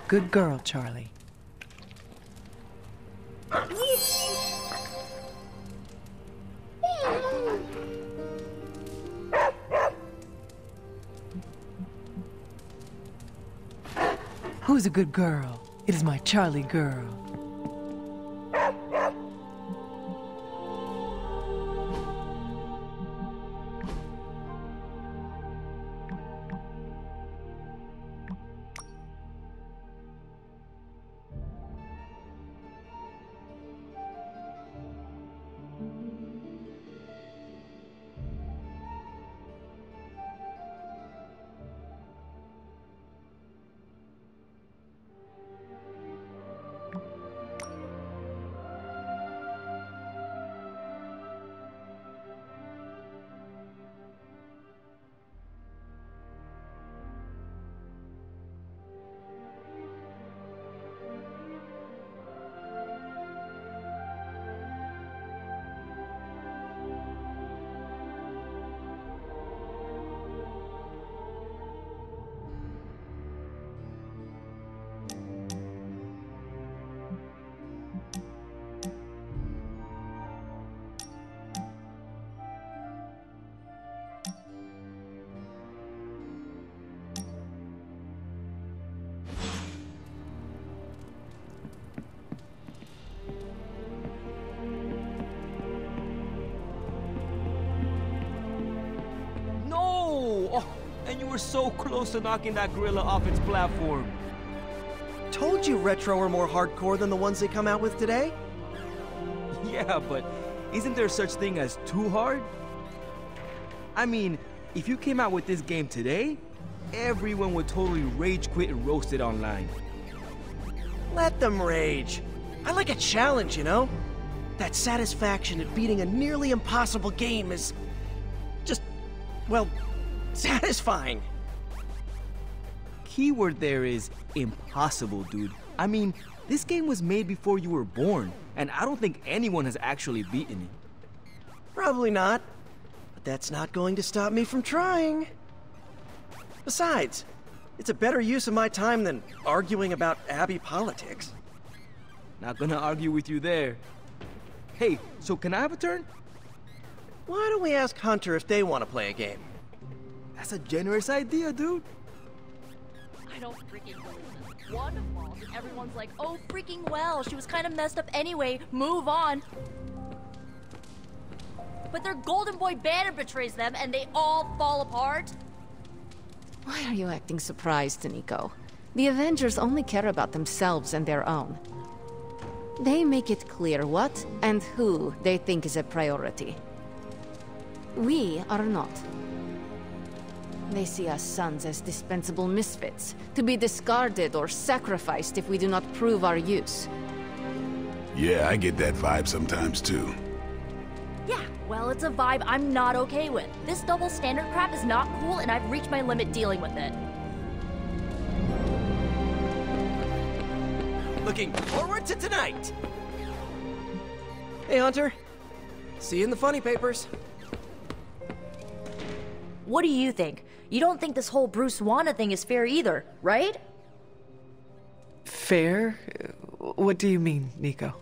Good girl, Charlie. Who's a good girl? It is my Charlie girl. And you were so close to knocking that gorilla off its platform. Told you Retro are more hardcore than the ones they come out with today. Yeah, but isn't there such thing as too hard? I mean, if you came out with this game today, everyone would totally rage quit and roast it online. Let them rage. I like a challenge, you know? That satisfaction at beating a nearly impossible game is just, well, satisfying. Keyword there is impossible, dude. I mean, this game was made before you were born, and I don't think anyone has actually beaten it. Probably not, but that's not going to stop me from trying. Besides, it's a better use of my time than arguing about Abbey politics. Not gonna argue with you there. Hey, so can I have a turn? Why don't we ask Hunter if they want to play a game? That's a generous idea, dude. I don't freaking believe this. Wanda falls and everyone's like, oh freaking well, she was kind of messed up anyway, move on. But their golden boy banner betrays them and they all fall apart. Why are you acting surprised, Nico? The Avengers only care about themselves and their own. They make it clear what and who they think is a priority. We are not. They see us sons as dispensable misfits, to be discarded or sacrificed if we do not prove our use. Yeah, I get that vibe sometimes too. Yeah, well, it's a vibe I'm not okay with. This double standard crap is not cool and I've reached my limit dealing with it. Looking forward to tonight! Hey, Hunter. See you in the funny papers. What do you think? You don't think this whole Bruce Wanda thing is fair either, right? Fair? What do you mean, Nico?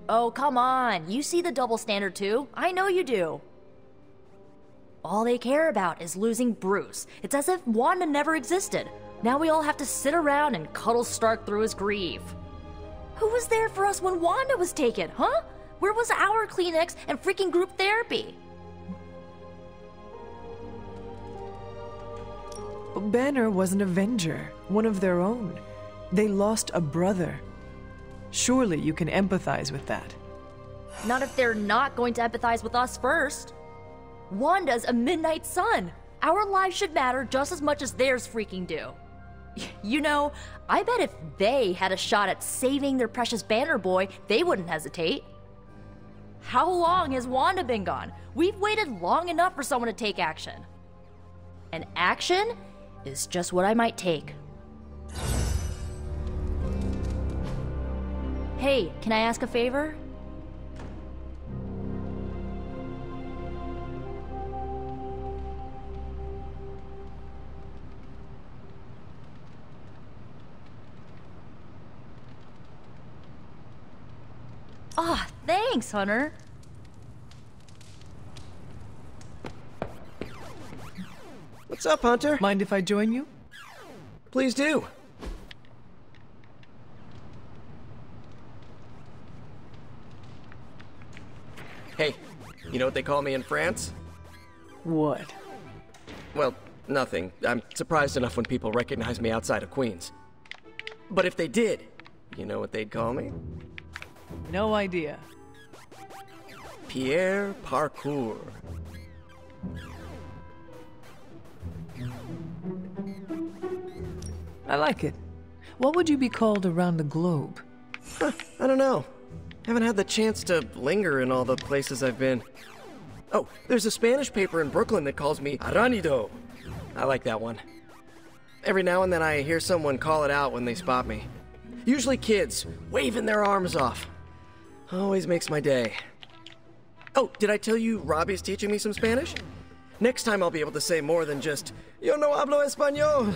Oh, come on. You see the double standard too. I know you do. All they care about is losing Bruce. It's as if Wanda never existed. Now we all have to sit around and cuddle Stark through his grief. Who was there for us when Wanda was taken, huh? Where was our Kleenex and freaking group therapy? Banner was an Avenger, one of their own. They lost a brother. Surely you can empathize with that. Not if they're not going to empathize with us first. Wanda's a midnight sun. Our lives should matter just as much as theirs freaking do. You know, I bet if they had a shot at saving their precious Banner boy, they wouldn't hesitate. How long has Wanda been gone? We've waited long enough for someone to take action. And action is just what I might take. Hey, can I ask a favor? Thanks, Hunter. What's up, Hunter? Mind if I join you? Please do. Hey, you know what they call me in France? What? Well, nothing. I'm surprised enough when people recognize me outside of Queens. But if they did, you know what they'd call me? No idea. Pierre Parkour. I like it. What would you be called around the globe? I don't know. Haven't had the chance to linger in all the places I've been. Oh, there's a Spanish paper in Brooklyn that calls me Aranido. I like that one. Every now and then I hear someone call it out when they spot me. Usually kids, waving their arms off. Always makes my day. Oh, did I tell you Robbie's teaching me some Spanish? Next time I'll be able to say more than just, Yo no hablo español.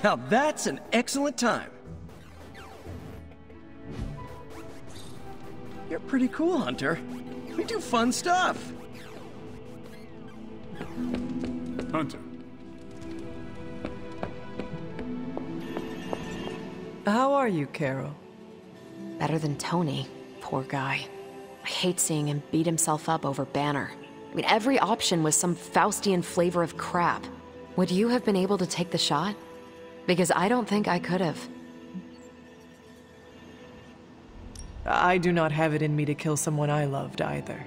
Now that's an excellent time. You're pretty cool, Hunter. We do fun stuff. Hunter. How are you, Carol? Better than Tony. Poor guy. I hate seeing him beat himself up over Banner. I mean, every option was some Faustian flavor of crap. Would you have been able to take the shot? Because I don't think I could have. I do not have it in me to kill someone I loved either.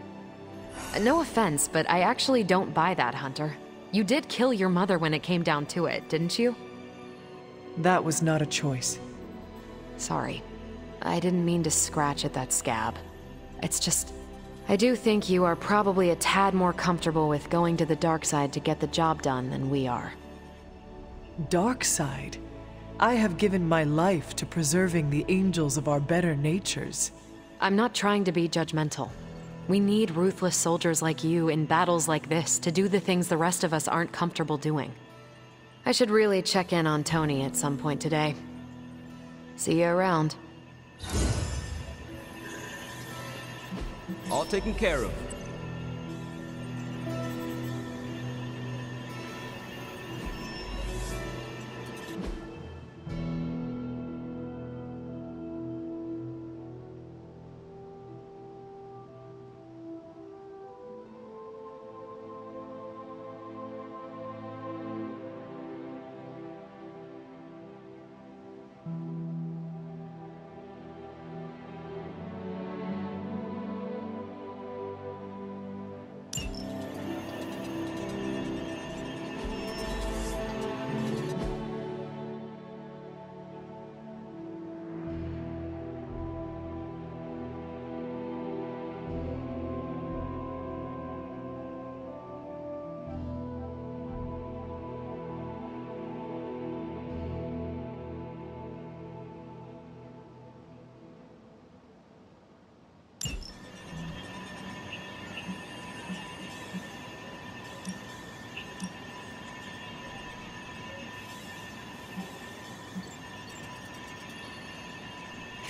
No offense, but I actually don't buy that, Hunter. You did kill your mother when it came down to it, didn't you? That was not a choice. Sorry. I didn't mean to scratch at that scab. It's just... I do think you are probably a tad more comfortable with going to the dark side to get the job done than we are. Dark side? I have given my life to preserving the angels of our better natures. I'm not trying to be judgmental. We need ruthless soldiers like you in battles like this to do the things the rest of us aren't comfortable doing. I should really check in on Tony at some point today. See you around. All taken care of.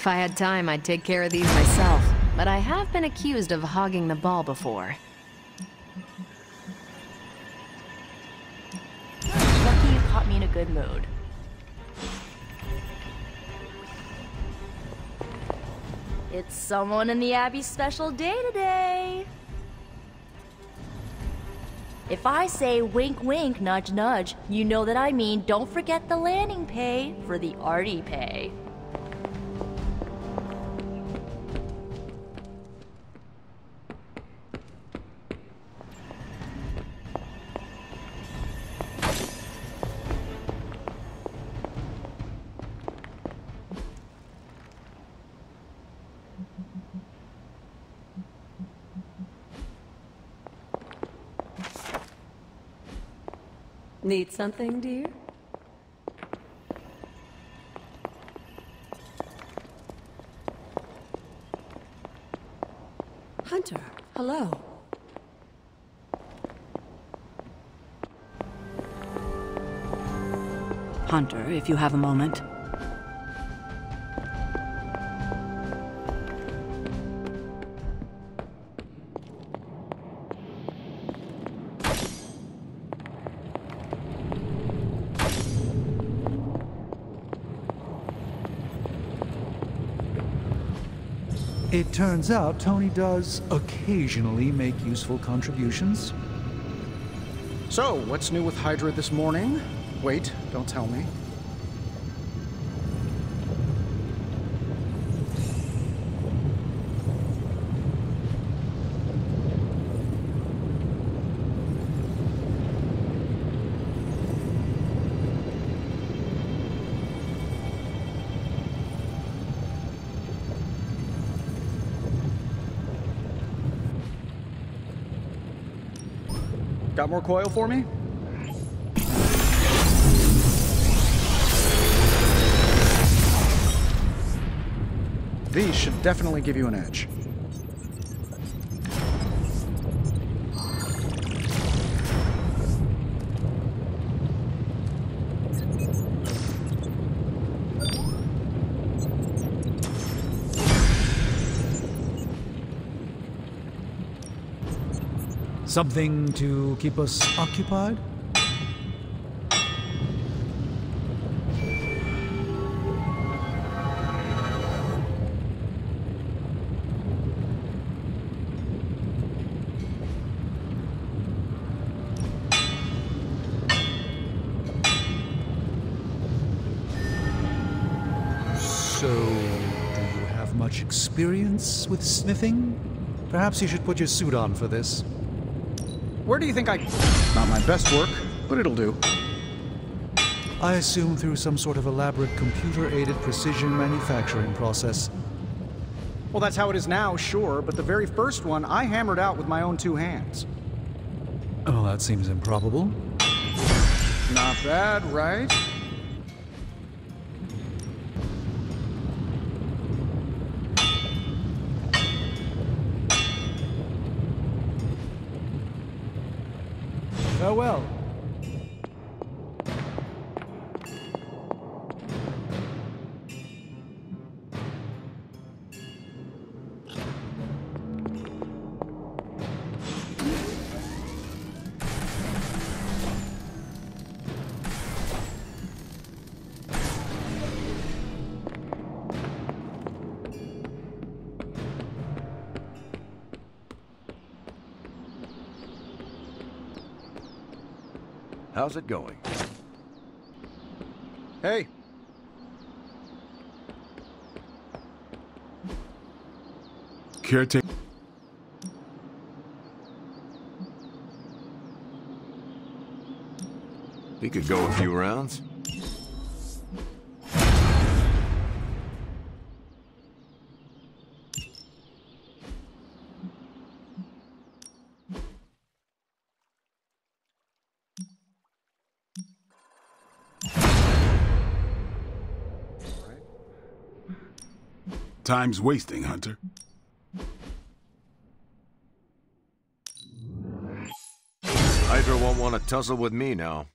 If I had time, I'd take care of these myself, but I have been accused of hogging the ball before. Lucky you caught me in a good mood. It's someone in the Abbey's special day today. If I say wink wink, nudge nudge, you know that I mean don't forget the landing pay for the arty pay. Need something, dear? Hunter, Hello. Hunter, if you have a moment. It turns out Tony does occasionally make useful contributions. So, what's new with Hydra this morning? Wait, don't tell me. Got more coil for me? These should definitely give you an edge. Something to keep us occupied? So, do you have much experience with sniffing? Perhaps you should put your suit on for this. Where do you think I... Not my best work, but it'll do. I assume through some sort of elaborate computer-aided precision manufacturing process. Well, that's how it is now, sure, but the very first one I hammered out with my own 2 hands. Oh, that seems improbable. Not bad, right? Farewell. How's it going? Hey. Caretaker. We could go a few rounds. Time's wasting, Hunter. Hydra won't want to tussle with me now.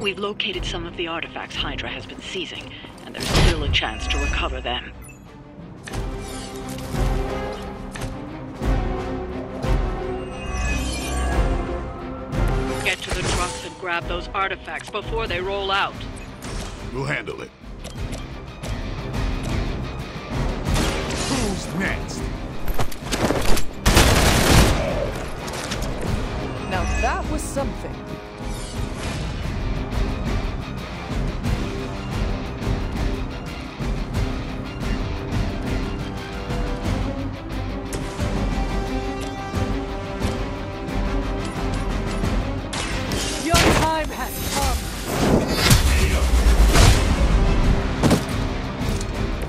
We've located some of the artifacts Hydra has been seizing, and there's still a chance to recover them. Get to the trucks and grab those artifacts before they roll out. We'll handle it. Who's next? Now that was something. Your time has come.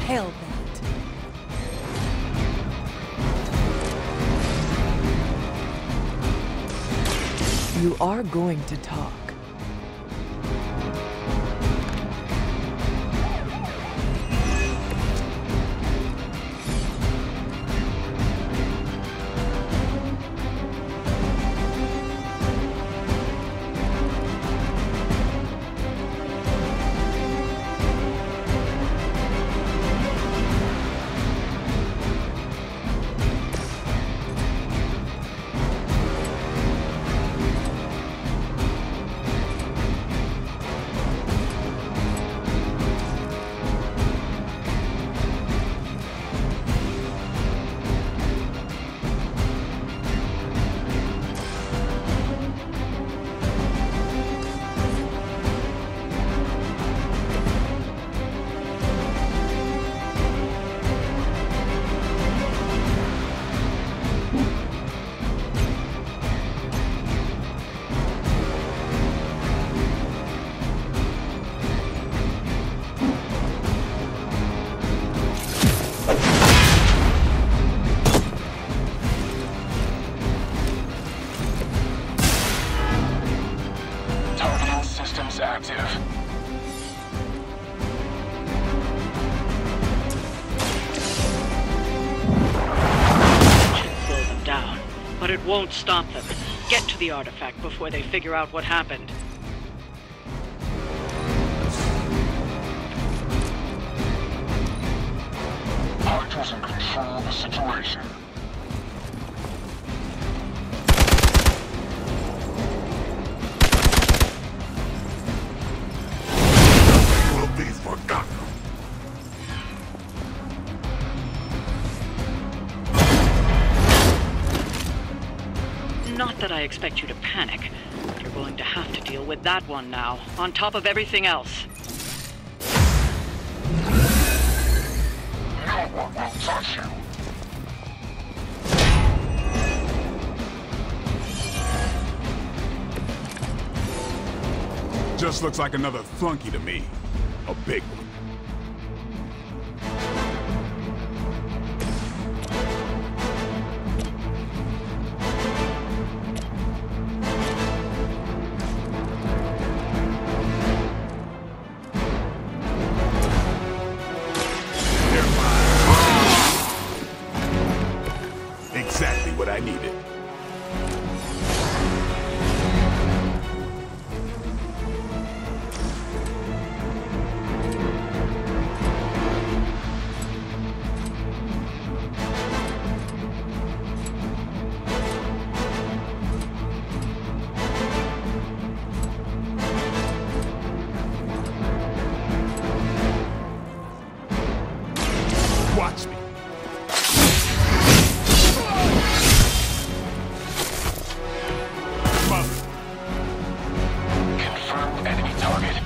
Hell that. You are going to talk. But it won't stop them. Get to the artifact before they figure out what happened. Hydra's in control of the situation. Will be forgotten. Not that I expect you to panic. You're going to have to deal with that one now, on top of everything else. No one will touch you. Just looks like another flunky to me. A big one. Exactly what I needed. Watch me. Confirmed enemy target.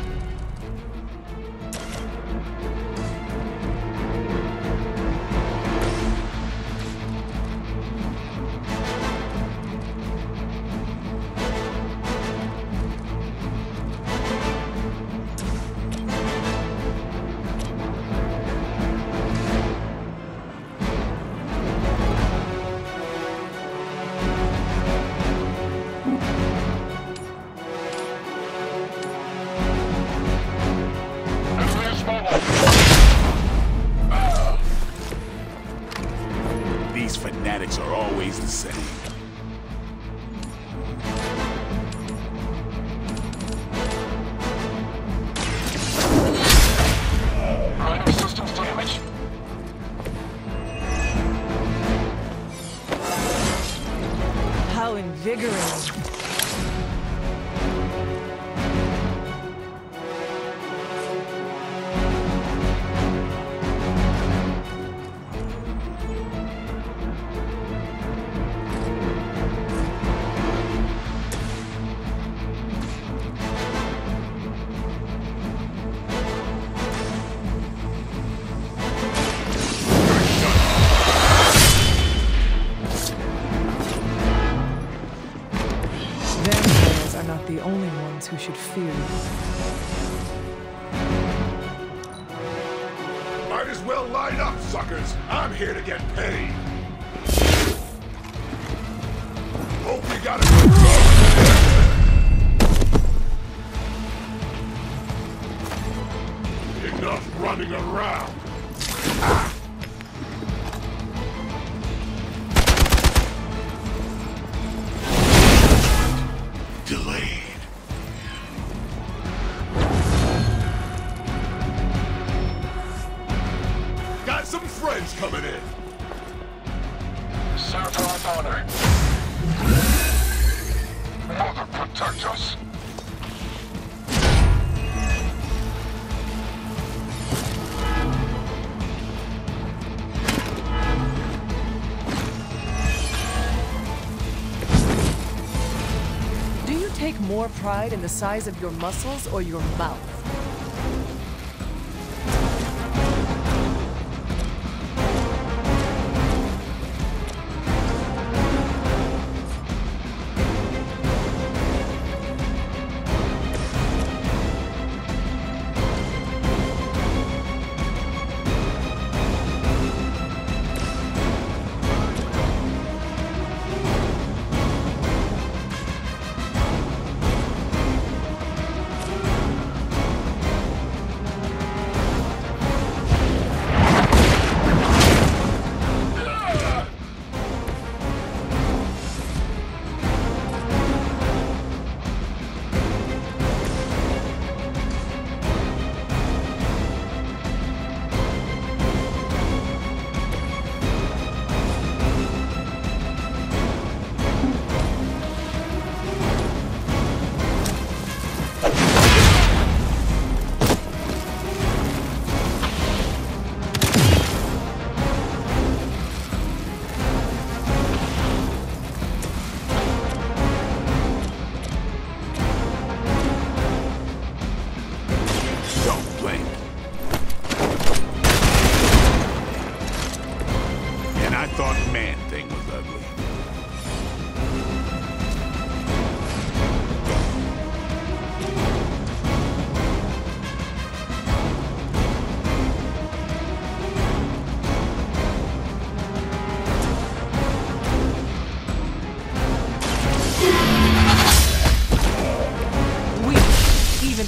as well line up, suckers. I'm here to get paid. Hope you got a good go. Enough running around. Delayed. Got some friends coming in. Serve her with honor. Mother, protect us. Do you take more pride in the size of your muscles or your mouth?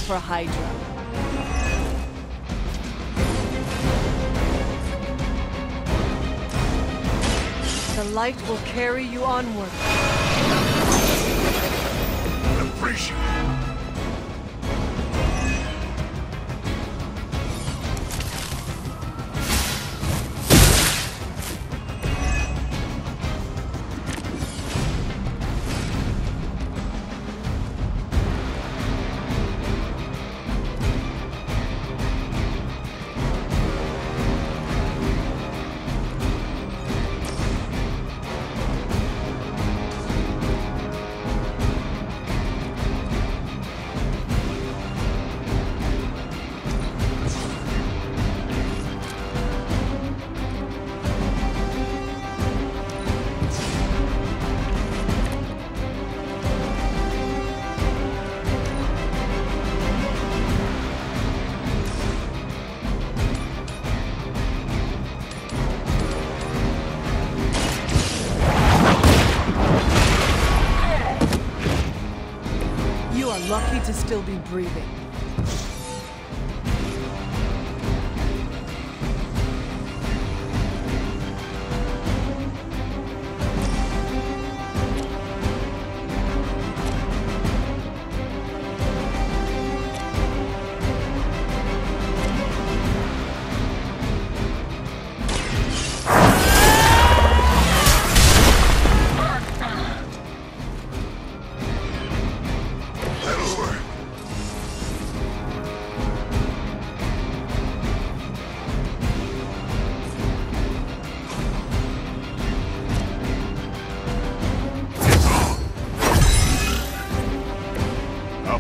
For Hydra. The light will carry you onward. Appreciate it. Lucky to still be breathing.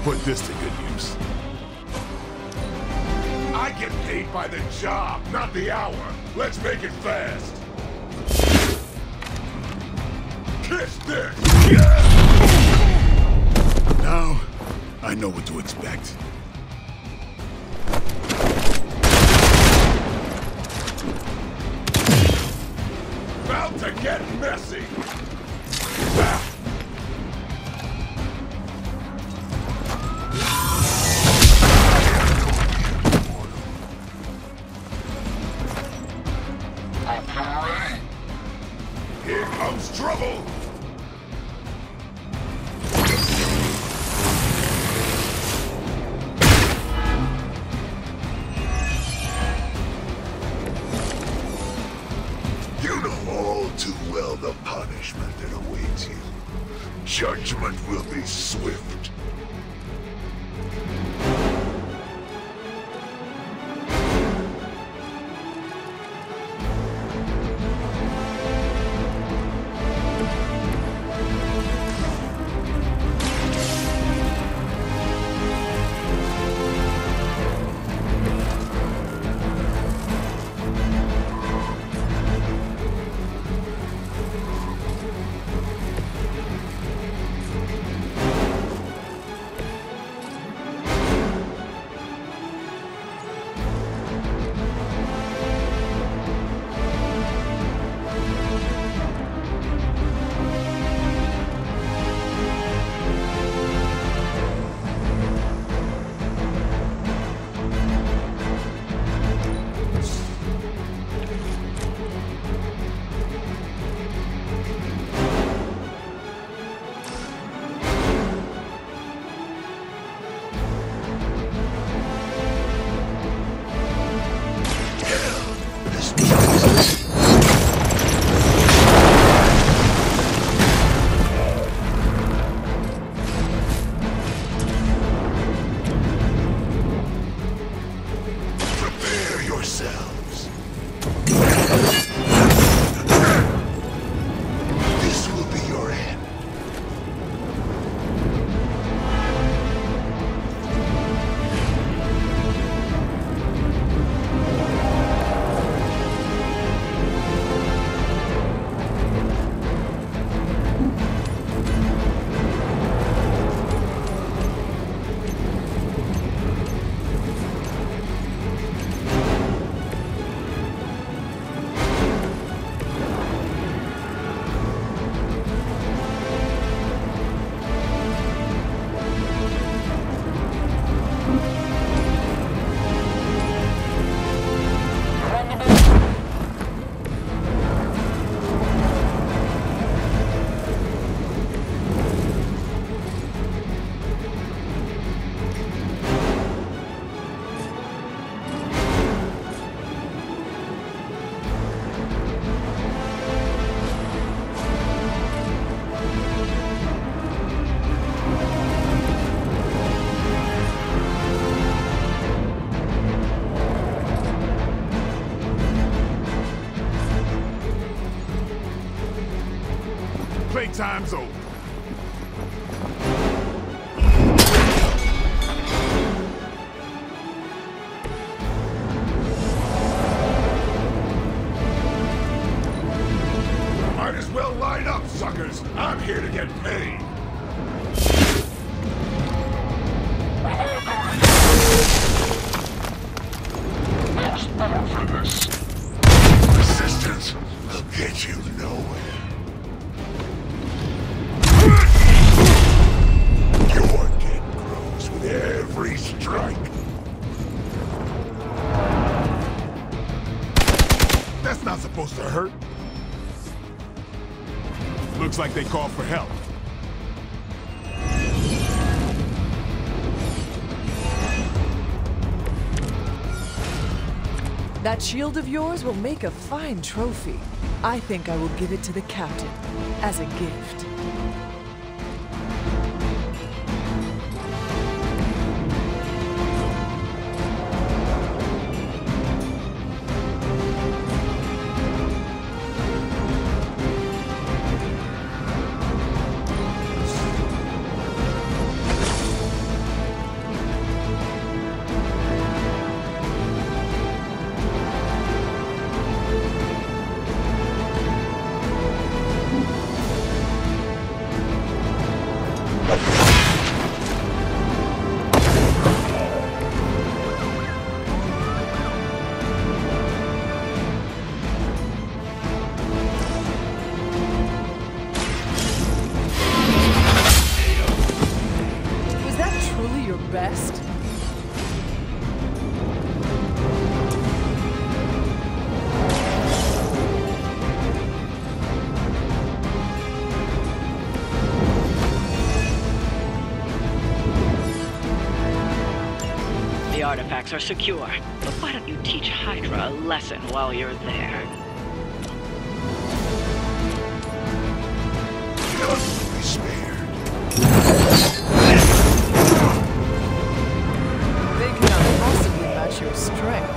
Put this to good use. I get paid by the job, not the hour. Let's make it fast. Kiss this! Now, I know what to expect. about to get messy! Here comes trouble! You know all too well the punishment that awaits you. Judgment will be swift. Playtime's over. Might as well line up, suckers. I'm here to get paid. For this. Resistance will get you nowhere. Your debt grows with every strike. That's not supposed to hurt. Looks like they called for help. That shield of yours will make a fine trophy. I think I will give it to the captain as a gift. The artifacts are secure, but why don't you teach Hydra a lesson while you're there? None will be spared. They cannot possibly match your strength.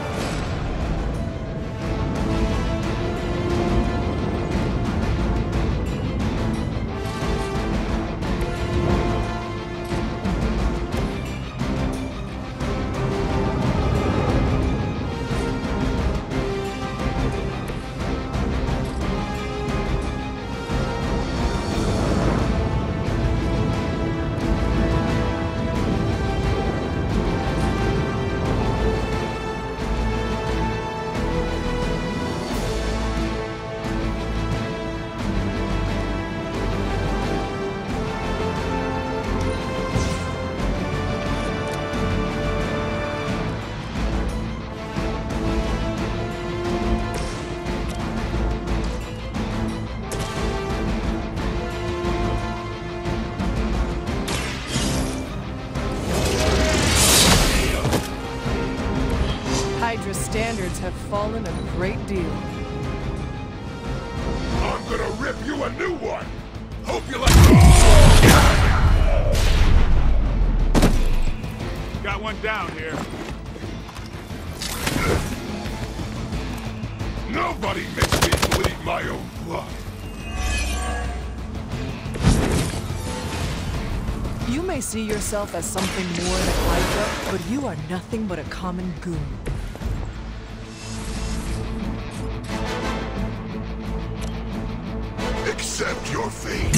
Hydra's standards have fallen a great deal. I'm gonna rip you a new one! Hope you like... Got one down here. Nobody makes me bleed my own blood. You may see yourself as something more than Hydra, but you are nothing but a common goon. Accept your fate.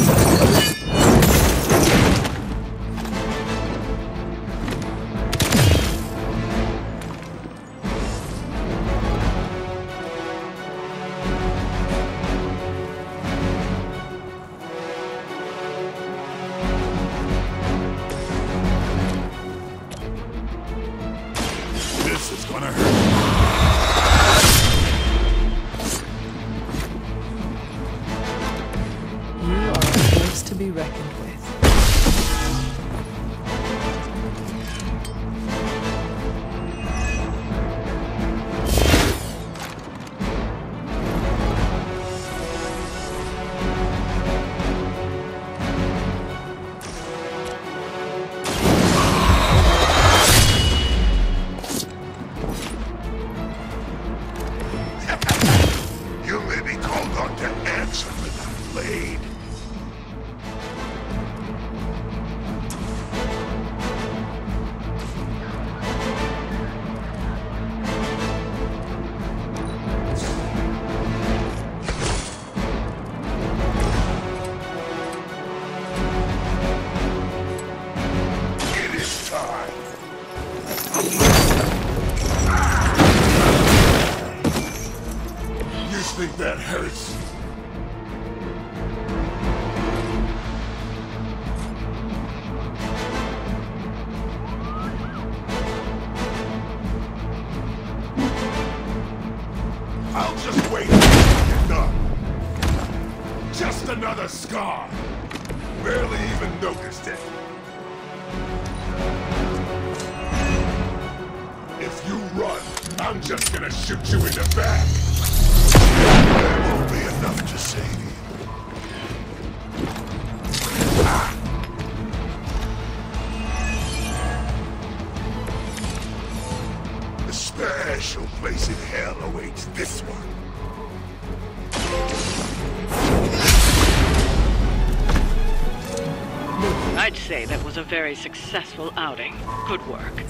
This is gonna hurt. To be reckoned with. You may be called on to answer with a blade. Think that hurts? I'll just wait until you're done. Just another scar. Barely even noticed it. If you run, I'm just gonna shoot you in the back. There won't be enough to save you. A special place in hell awaits this one. I'd say that was a very successful outing. Good work.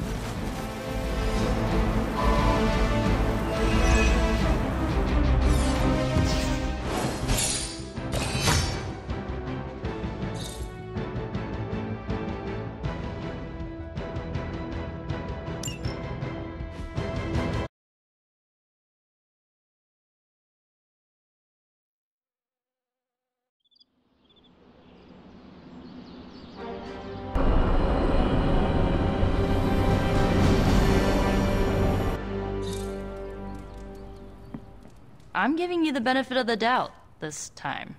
I'm giving you the benefit of the doubt this time.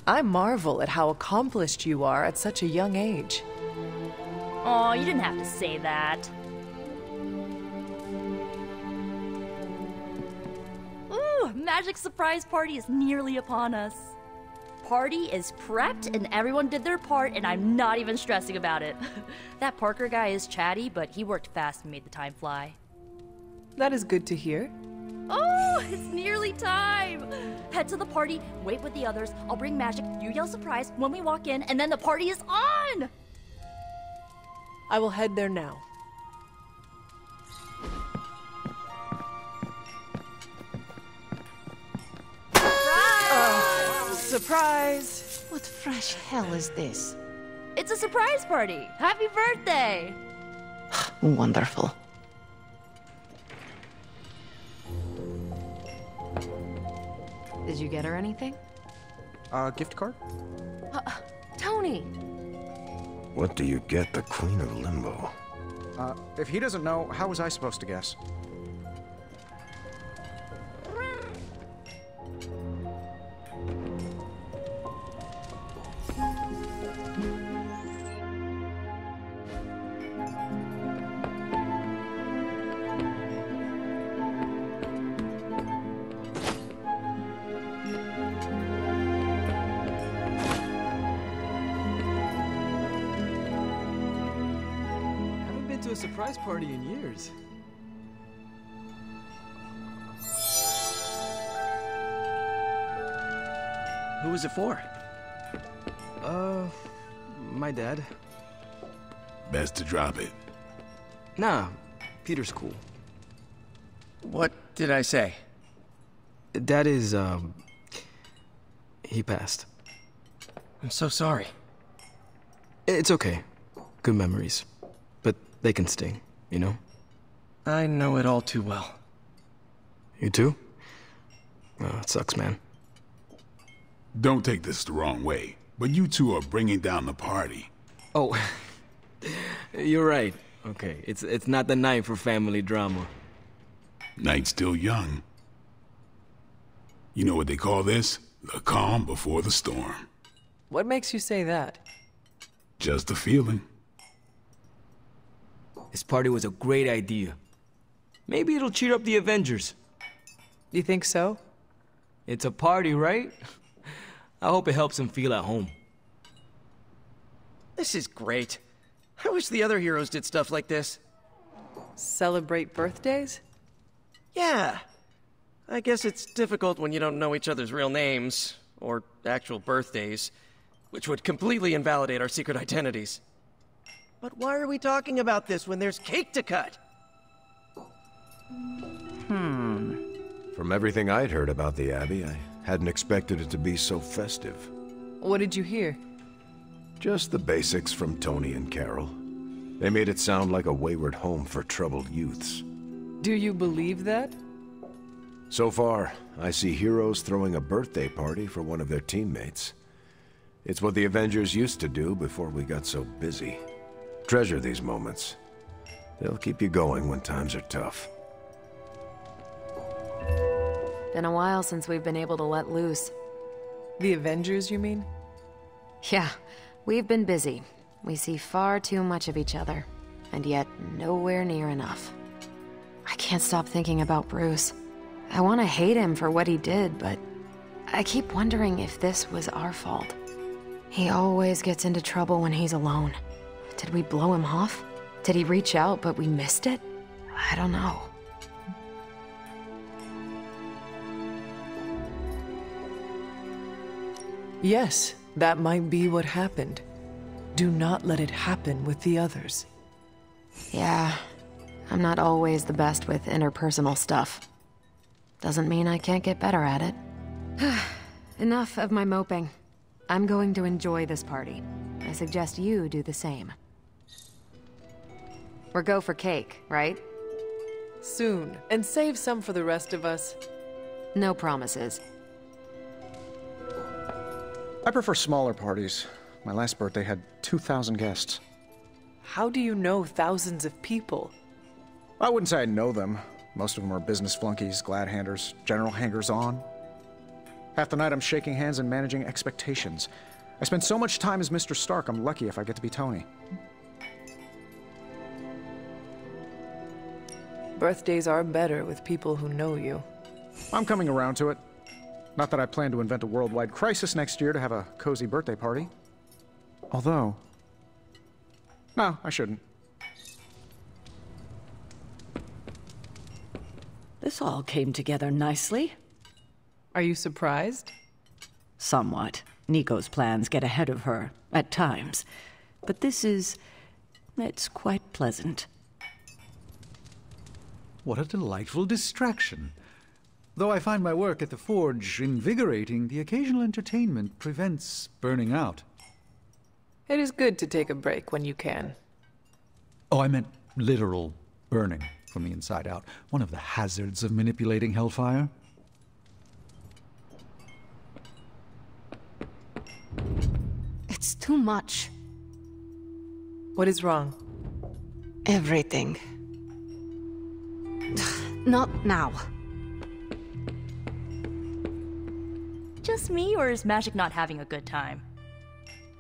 I marvel at how accomplished you are at such a young age. Aw, you didn't have to say that. Ooh, Magic's surprise party is nearly upon us. Party is prepped and everyone did their part and I'm not even stressing about it. That Parker guy is chatty, but he worked fast and made the time fly. That is good to hear. Oh, it's nearly time! Head to the party, wait with the others, I'll bring Magic, you yell surprise when we walk in, and then the party is on! I will head there now. Surprise! What fresh hell is this? It's a surprise party! Happy birthday! Wonderful. Did you get her anything? Gift card? Tony! What do you get the Queen of Limbo? If he doesn't know, how was I supposed to guess? A surprise party in years. Who was it for? My dad. Best to drop it. Nah, Peter's cool. What did I say? Dad is, he passed. I'm so sorry. It's okay. Good memories. But they can sting, you know? I know it all too well. You too? Oh, it sucks, man. Don't take this the wrong way, but you two are bringing down the party. Oh, you're right. Okay, it's not the night for family drama. Night's still young. You know what they call this? The calm before the storm. What makes you say that? Just a feeling. This party was a great idea. Maybe it'll cheer up the Avengers. You think so? It's a party, right? I hope it helps them feel at home. This is great. I wish the other heroes did stuff like this. Celebrate birthdays? Yeah. I guess it's difficult when you don't know each other's real names, or actual birthdays, which would completely invalidate our secret identities. But why are we talking about this when there's cake to cut? From everything I'd heard about the Abbey, I hadn't expected it to be so festive. What did you hear? Just the basics from Tony and Carol. They made it sound like a wayward home for troubled youths. Do you believe that? So far, I see heroes throwing a birthday party for one of their teammates. It's what the Avengers used to do before we got so busy. Treasure these moments. They'll keep you going when times are tough. Been a while since we've been able to let loose. The Avengers, you mean? Yeah, we've been busy. We see far too much of each other, and yet nowhere near enough. I can't stop thinking about Bruce. I want to hate him for what he did, but I keep wondering if this was our fault. He always gets into trouble when he's alone. Did we blow him off? Did he reach out, but we missed it? I don't know. Yes, that might be what happened. Do not let it happen with the others. Yeah, I'm not always the best with interpersonal stuff. Doesn't mean I can't get better at it. Enough of my moping. I'm going to enjoy this party. I suggest you do the same. We're go for cake, right? Soon, and save some for the rest of us. No promises. I prefer smaller parties. My last birthday had 2,000 guests. How do you know thousands of people? I wouldn't say I know them. Most of them are business flunkies, glad-handers, general hangers-on. Half the night I'm shaking hands and managing expectations. I spend so much time as Mr. Stark, I'm lucky if I get to be Tony. Birthdays are better with people who know you. I'm coming around to it. Not that I plan to invent a worldwide crisis next year to have a cozy birthday party. Although... No, I shouldn't. This all came together nicely. Are you surprised? Somewhat. Nico's plans get ahead of her, at times. But it's quite pleasant. What a delightful distraction. Though I find my work at the Forge invigorating, the occasional entertainment prevents burning out. It is good to take a break when you can. Oh, I meant literal burning from the inside out. One of the hazards of manipulating Hellfire. It's too much. What is wrong? Everything. Not now. Just me, or is Magik not having a good time?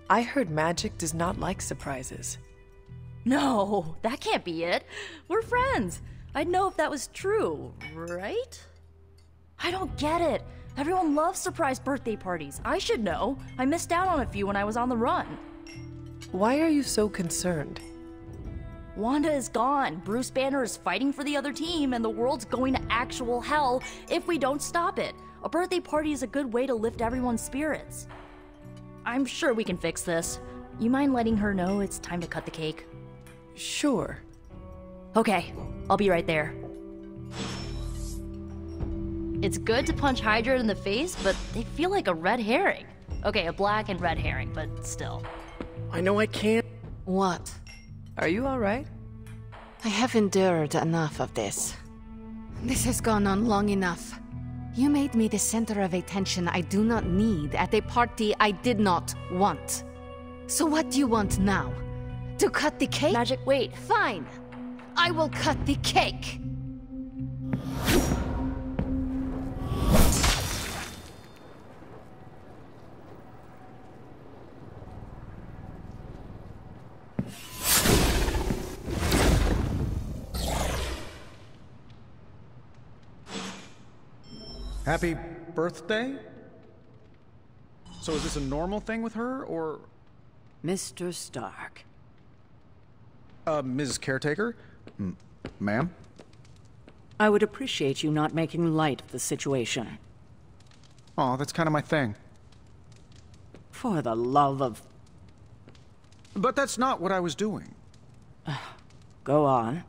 I heard Magik does not like surprises. No, that can't be it. We're friends. I'd know if that was true, right? I don't get it. Everyone loves surprise birthday parties. I should know. I missed out on a few when I was on the run. Why are you so concerned? Wanda is gone. Bruce Banner is fighting for the other team, and the world's going to actual hell if we don't stop it. A birthday party is a good way to lift everyone's spirits. I'm sure we can fix this. You mind letting her know it's time to cut the cake? Sure. Okay, I'll be right there. It's good to punch Hydra in the face, but they feel like a red herring. Okay, a black and red herring, but still. I know I can't... What? Are you all right? I have endured enough of this. This has gone on long enough. You made me the center of attention I do not need at a party I did not want. So what do you want now? To cut the cake? Magik, wait. Fine. I will cut the cake. Happy birthday? So is this a normal thing with her, or... Mr. Stark. Ms. Caretaker? Ma'am? I would appreciate you not making light of the situation. Aw, that's kind of my thing. For the love of... But that's not what I was doing. Go on.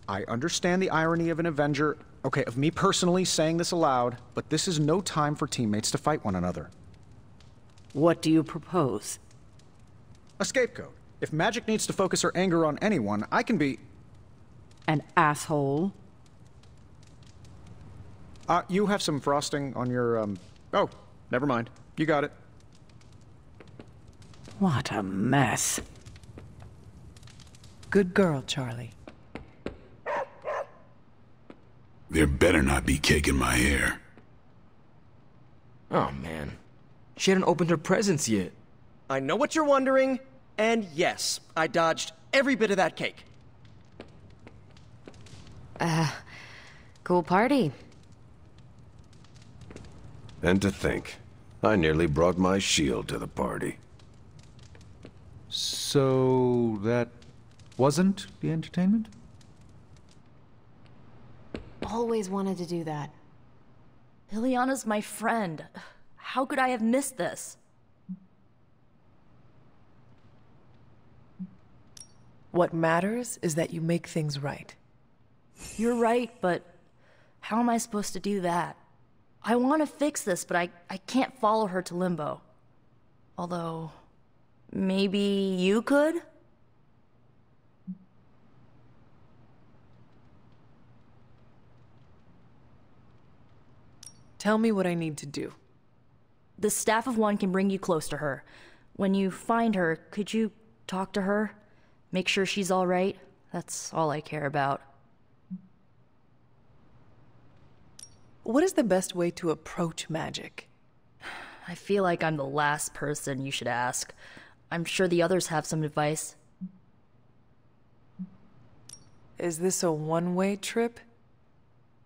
I understand the irony of an Avenger, okay, of me personally saying this aloud, but this is no time for teammates to fight one another. What do you propose? A scapegoat. If Magik needs to focus her anger on anyone, I can be... An asshole? You have some frosting on your, Oh, never mind. You got it. What a mess. Good girl, Charlie. There better not be cake in my hair. Oh, man. She hadn't opened her presents yet. I know what you're wondering, and yes, I dodged every bit of that cake. Cool party. And to think, I nearly brought my shield to the party. So that wasn't the entertainment? Always wanted to do that. Liliana's my friend. How could I have missed this? What matters is that you make things right. You're right, but how am I supposed to do that? I want to fix this, but I can't follow her to Limbo. Although, maybe you could? Tell me what I need to do. The Staff of One can bring you close to her. When you find her, could you talk to her? Make sure she's all right? That's all I care about. What is the best way to approach Magik? I feel like I'm the last person you should ask. I'm sure the others have some advice. Is this a one-way trip?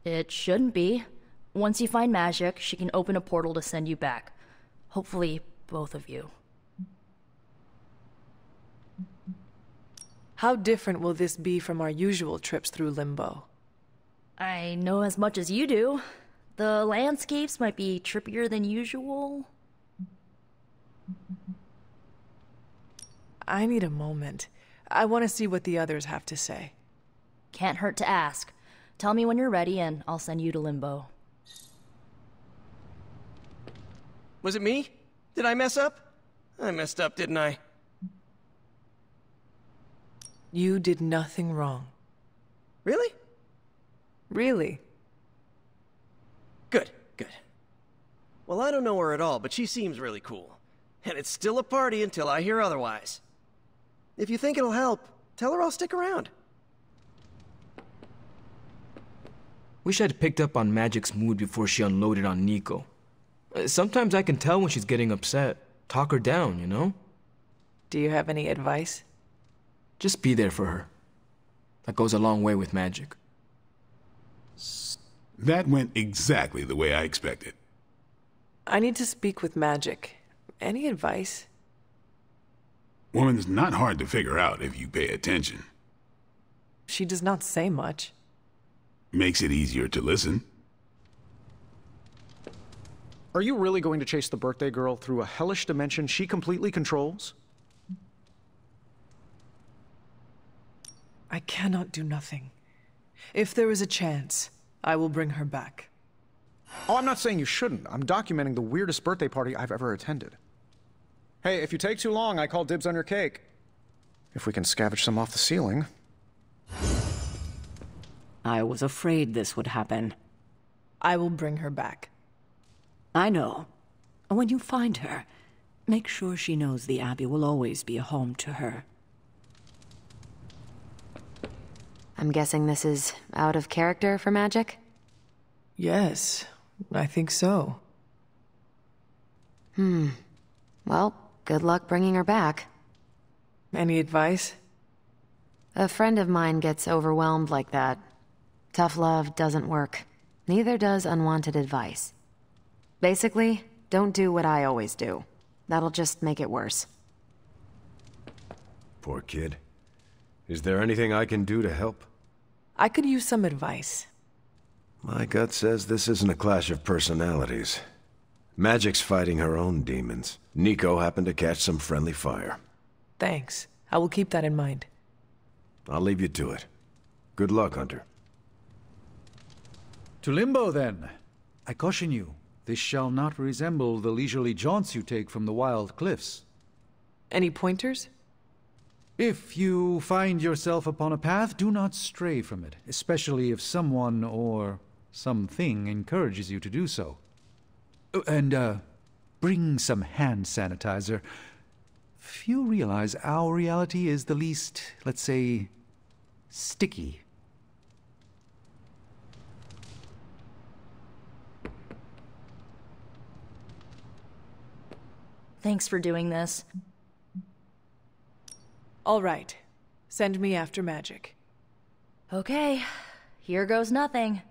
It shouldn't be. Once you find Magik, she can open a portal to send you back. Hopefully, both of you. How different will this be from our usual trips through Limbo? I know as much as you do. The landscapes might be trippier than usual. I need a moment. I want to see what the others have to say. Can't hurt to ask. Tell me when you're ready and I'll send you to Limbo. Was it me? Did I mess up? I messed up, didn't I? You did nothing wrong. Really? Really? Good, good. Well, I don't know her at all, but she seems really cool. And it's still a party until I hear otherwise. If you think it'll help, tell her I'll stick around. Wish I'd picked up on Magik's mood before she unloaded on Nico. Sometimes I can tell when she's getting upset. Talk her down, you know? Do you have any advice? Just be there for her. That goes a long way with Magik. That went exactly the way I expected. I need to speak with Magik. Any advice? Woman's not hard to figure out if you pay attention. She does not say much. Makes it easier to listen. Are you really going to chase the birthday girl through a hellish dimension she completely controls? I cannot do nothing. If there is a chance, I will bring her back. Oh, I'm not saying you shouldn't. I'm documenting the weirdest birthday party I've ever attended. Hey, if you take too long, I call dibs on your cake. If we can scavenge some off the ceiling. I was afraid this would happen. I will bring her back. I know. When you find her, make sure she knows the Abbey will always be a home to her. I'm guessing this is out of character for Magik? Yes, I think so. Well, good luck bringing her back. Any advice? A friend of mine gets overwhelmed like that. Tough love doesn't work. Neither does unwanted advice. Basically, don't do what I always do. That'll just make it worse. Poor kid. Is there anything I can do to help? I could use some advice. My gut says this isn't a clash of personalities. Magik's fighting her own demons. Nico happened to catch some friendly fire. Thanks. I will keep that in mind. I'll leave you to it. Good luck, Hunter. To Limbo, then. I caution you, this shall not resemble the leisurely jaunts you take from the wild cliffs. Any pointers? If you find yourself upon a path, do not stray from it, especially if someone or something encourages you to do so. And, bring some hand sanitizer. Few realize our reality is the least, let's say, sticky. Thanks for doing this. All right. Send me after Magik. Okay, here goes nothing.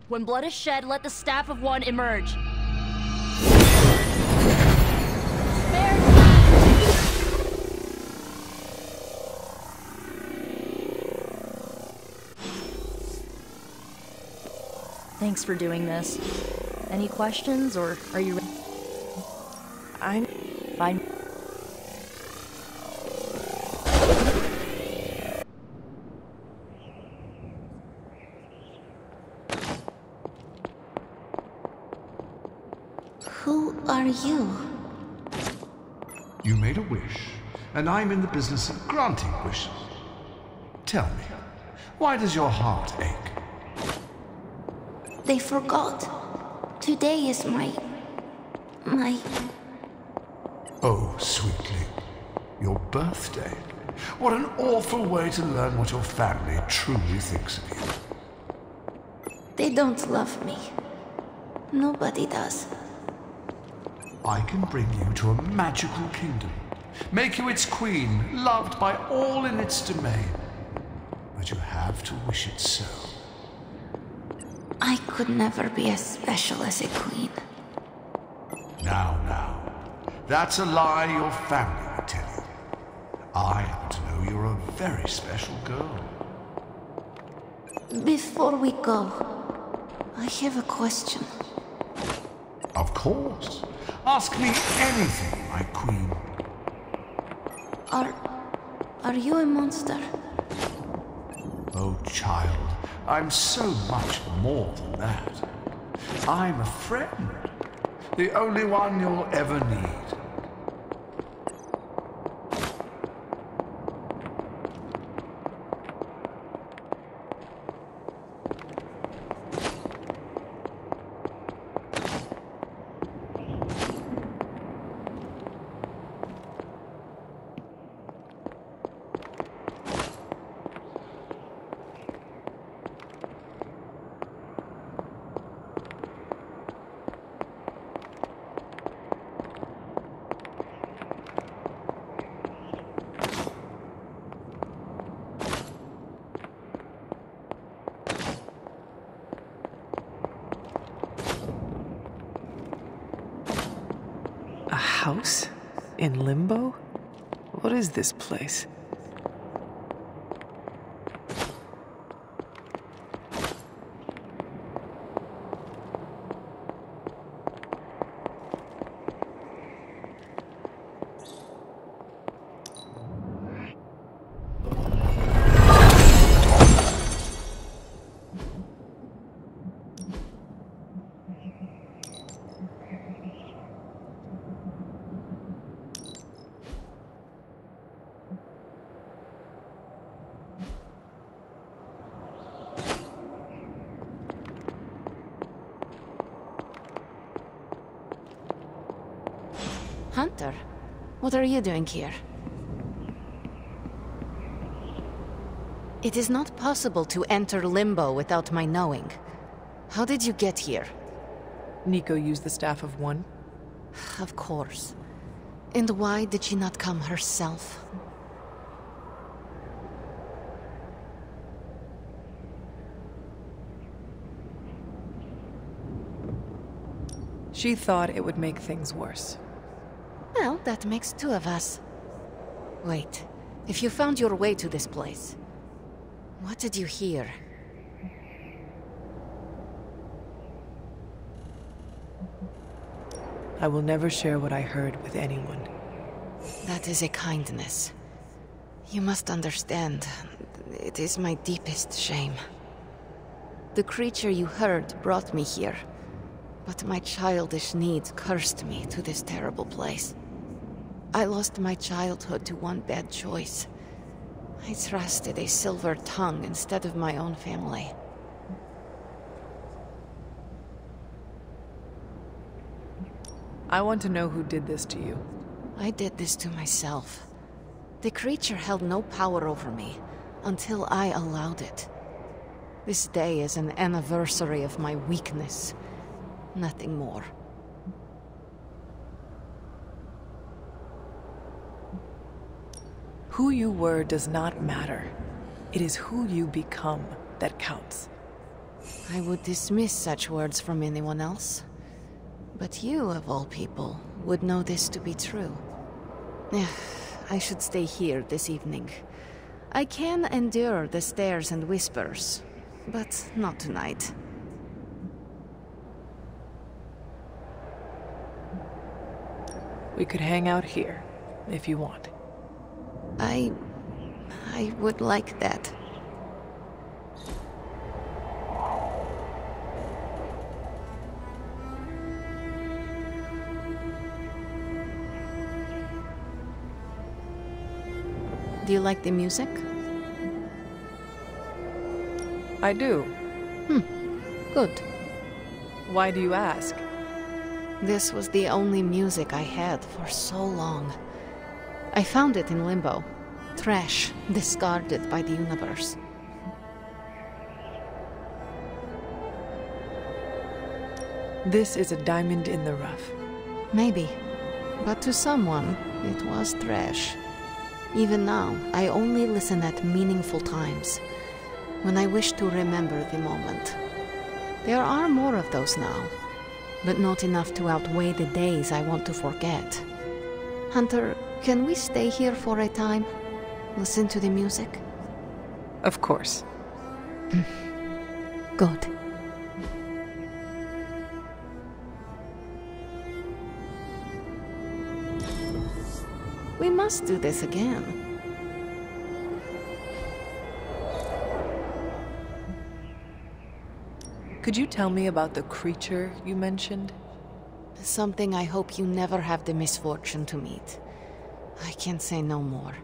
When blood is shed, let the staff of one emerge. Thanks for doing this. Any questions, or are you ready? I'm fine. Who are you? You made a wish, and I'm in the business of granting wishes. Tell me, why does your heart ache? They forgot. Today is my... Oh, sweetly. Your birthday. What an awful way to learn what your family truly thinks of you. They don't love me. Nobody does. I can bring you to a magical kingdom, make you its queen, loved by all in its domain. But you have to wish it so. I could never be as special as a queen. Now. That's a lie your family would tell you. I happen to know you're a very special girl. Before we go, I have a question. Of course. Ask me anything, my queen. Are you a monster? Oh, child, I'm so much more than that. I'm a friend. The only one you'll ever need. A house? In Limbo? What is this place? Hunter, what are you doing here? It is not possible to enter Limbo without my knowing. How did you get here? Nico used the Staff of One? Of course. And why did she not come herself? She thought it would make things worse. Well, that makes two of us. Wait, if you found your way to this place, what did you hear? I will never share what I heard with anyone. That is a kindness. You must understand, it is my deepest shame. The creature you heard brought me here, but my childish needs cursed me to this terrible place. I lost my childhood to one bad choice. I trusted a silver tongue instead of my own family. I want to know who did this to you. I did this to myself. The creature held no power over me until I allowed it. This day is an anniversary of my weakness. Nothing more. Who you were does not matter. It is who you become that counts. I would dismiss such words from anyone else. But you, of all people, would know this to be true. I should stay here this evening. I can endure the stares and whispers, but not tonight. We could hang out here, if you want. I would like that. Do you like the music? I do. Good. Why do you ask? This was the only music I had for so long. I found it in Limbo. Trash, discarded by the universe. This is a diamond in the rough. Maybe. But to someone, it was trash. Even now, I only listen at meaningful times, when I wish to remember the moment. There are more of those now, but not enough to outweigh the days I want to forget. Hunter, can we stay here for a time? Listen to the music? Of course. Good. We must do this again. Could you tell me about the creature you mentioned? Something I hope you never have the misfortune to meet. I can say no more.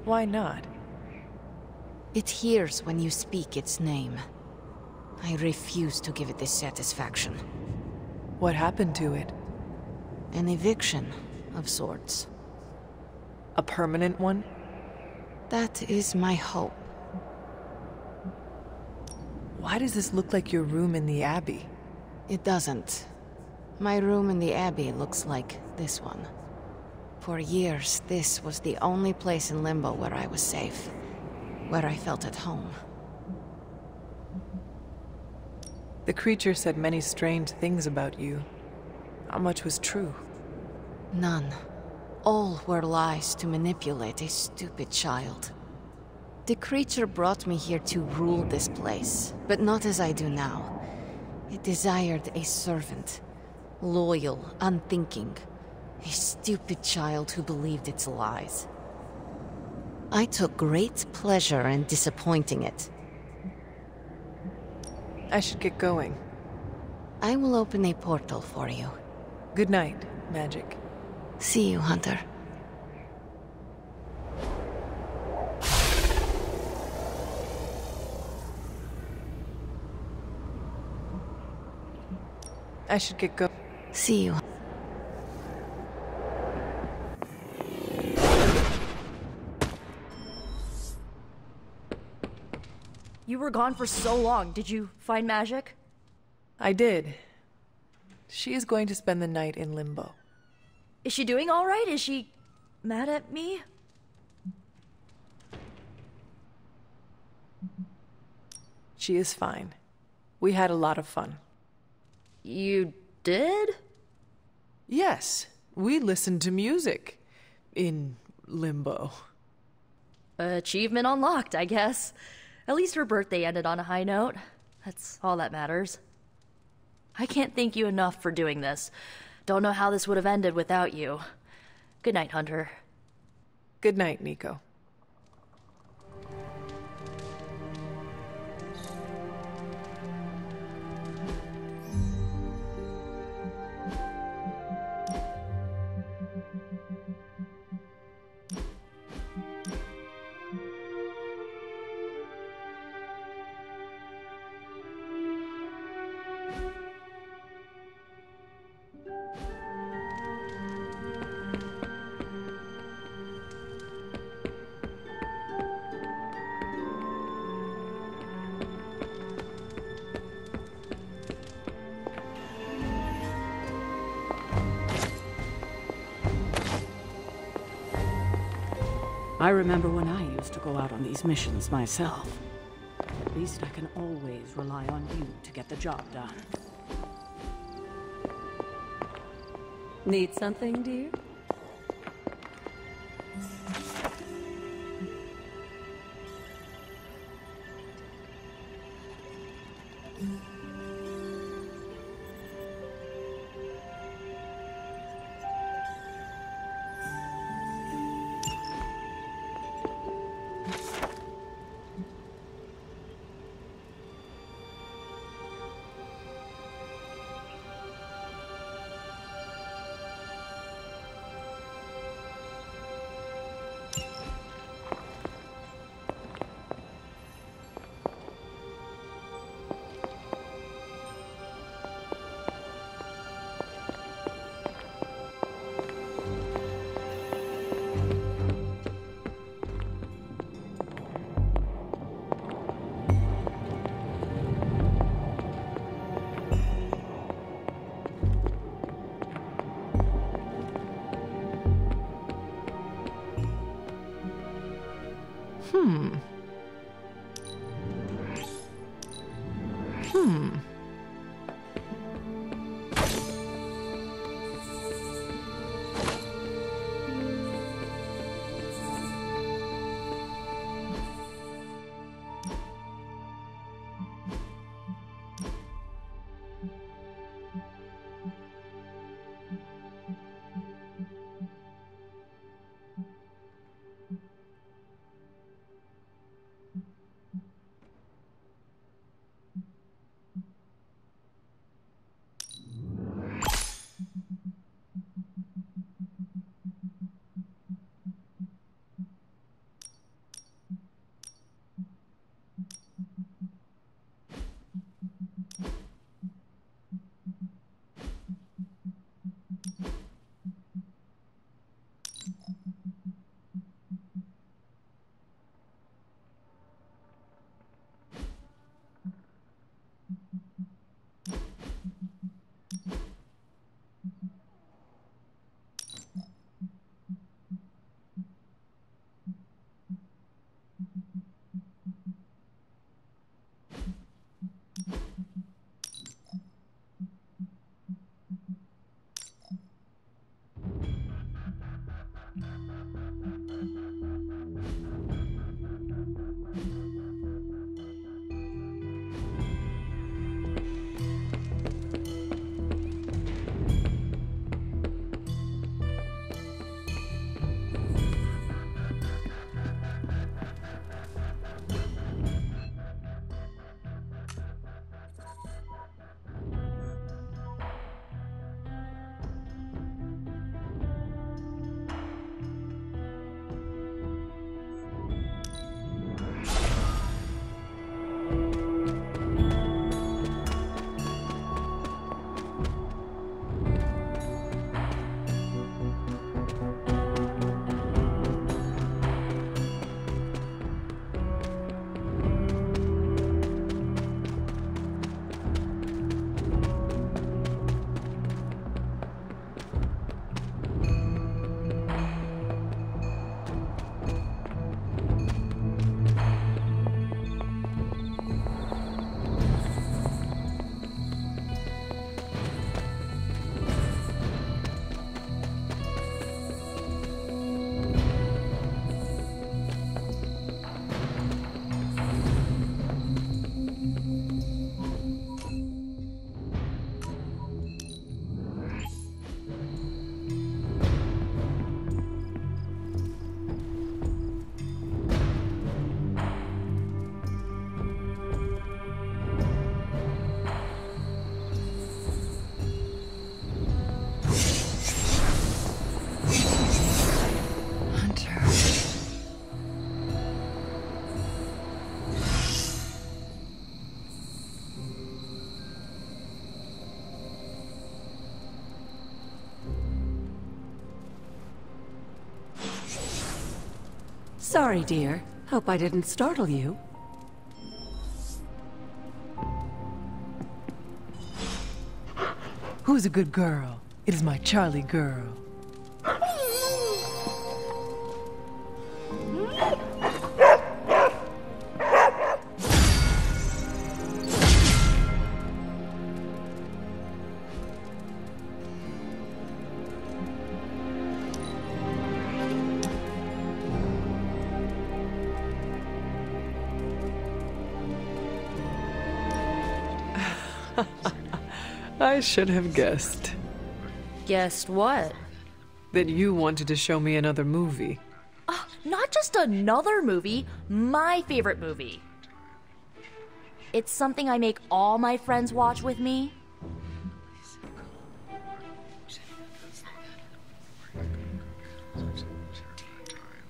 Why not? It hears when you speak its name. I refuse to give it this satisfaction. What happened to it? An eviction of sorts. A permanent one? That is my hope. Why does this look like your room in the Abbey? It doesn't. My room in the Abbey looks like this one. For years, this was the only place in Limbo where I was safe. Where I felt at home. The creature said many strange things about you. How much was true? None. All were lies to manipulate a stupid child. The creature brought me here to rule this place, but not as I do now. It desired a servant. Loyal, unthinking. A stupid child who believed its lies. I took great pleasure in disappointing it. I should get going. I will open a portal for you. Good night, Magik. See you, Hunter. I should get going. See you. You were gone for so long. Did you find Magik? I did. She is going to spend the night in Limbo. Is she doing all right? Is she mad at me? She is fine. We had a lot of fun. You did? Yes, we listened to music in Limbo. Achievement unlocked, I guess. At least her birthday ended on a high note. That's all that matters. I can't thank you enough for doing this. Don't know how this would have ended without you. Good night, Hunter. Good night, Nico. I remember when I used to go out on these missions myself. At least I can always rely on you to get the job done. Need something, dear? Sorry, dear. Hope I didn't startle you. Who's a good girl? It is my Charlie girl. I should have guessed. Guessed what? That you wanted to show me another movie. Not just another movie, my favorite movie. It's something I make all my friends watch with me.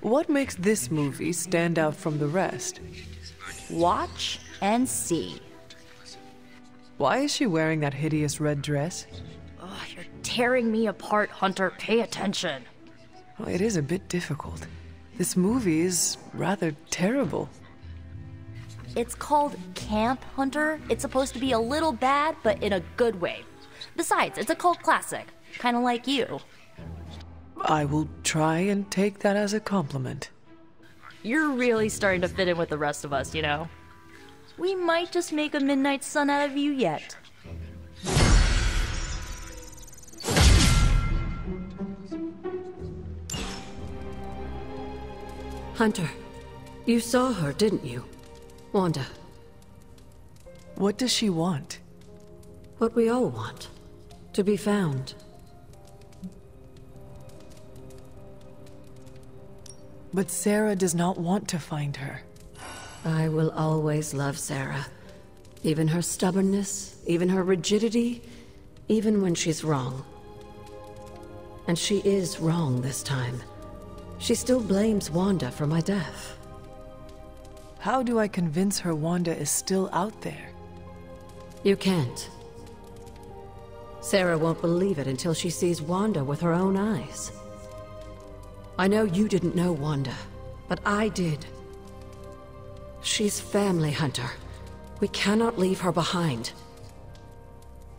What makes this movie stand out from the rest? Watch and see. Why is she wearing that hideous red dress? Oh, you're tearing me apart, Hunter. Pay attention. Well, it is a bit difficult. This movie is rather terrible. It's called Camp, Hunter. It's supposed to be a little bad, but in a good way. Besides, it's a cult classic. Kind of like you. I will try and take that as a compliment. You're really starting to fit in with the rest of us, you know? We might just make a midnight sun out of you yet. Hunter, you saw her, didn't you? Wanda. What does she want? What we all want. To be found. But Sarah does not want to find her. I will always love Sarah. Even her stubbornness, even her rigidity, even when she's wrong. And she is wrong this time. She still blames Wanda for my death. How do I convince her Wanda is still out there? You can't. Sarah won't believe it until she sees Wanda with her own eyes. I know you didn't know Wanda, but I did. She's family, Hunter. We cannot leave her behind.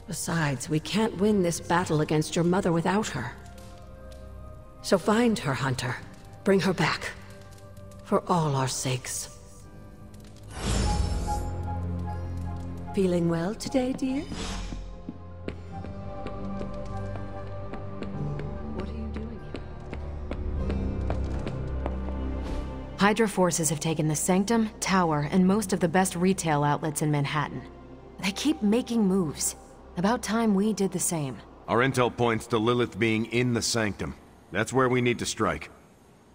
Besides, we can't win this battle against your mother without her. So find her, Hunter. Bring her back. For all our sakes. Feeling well today, dear? What are you doing here? Hydra forces have taken the Sanctum, Tower, and most of the best retail outlets in Manhattan. They keep making moves. About time we did the same. Our intel points to Lilith being in the Sanctum. That's where we need to strike.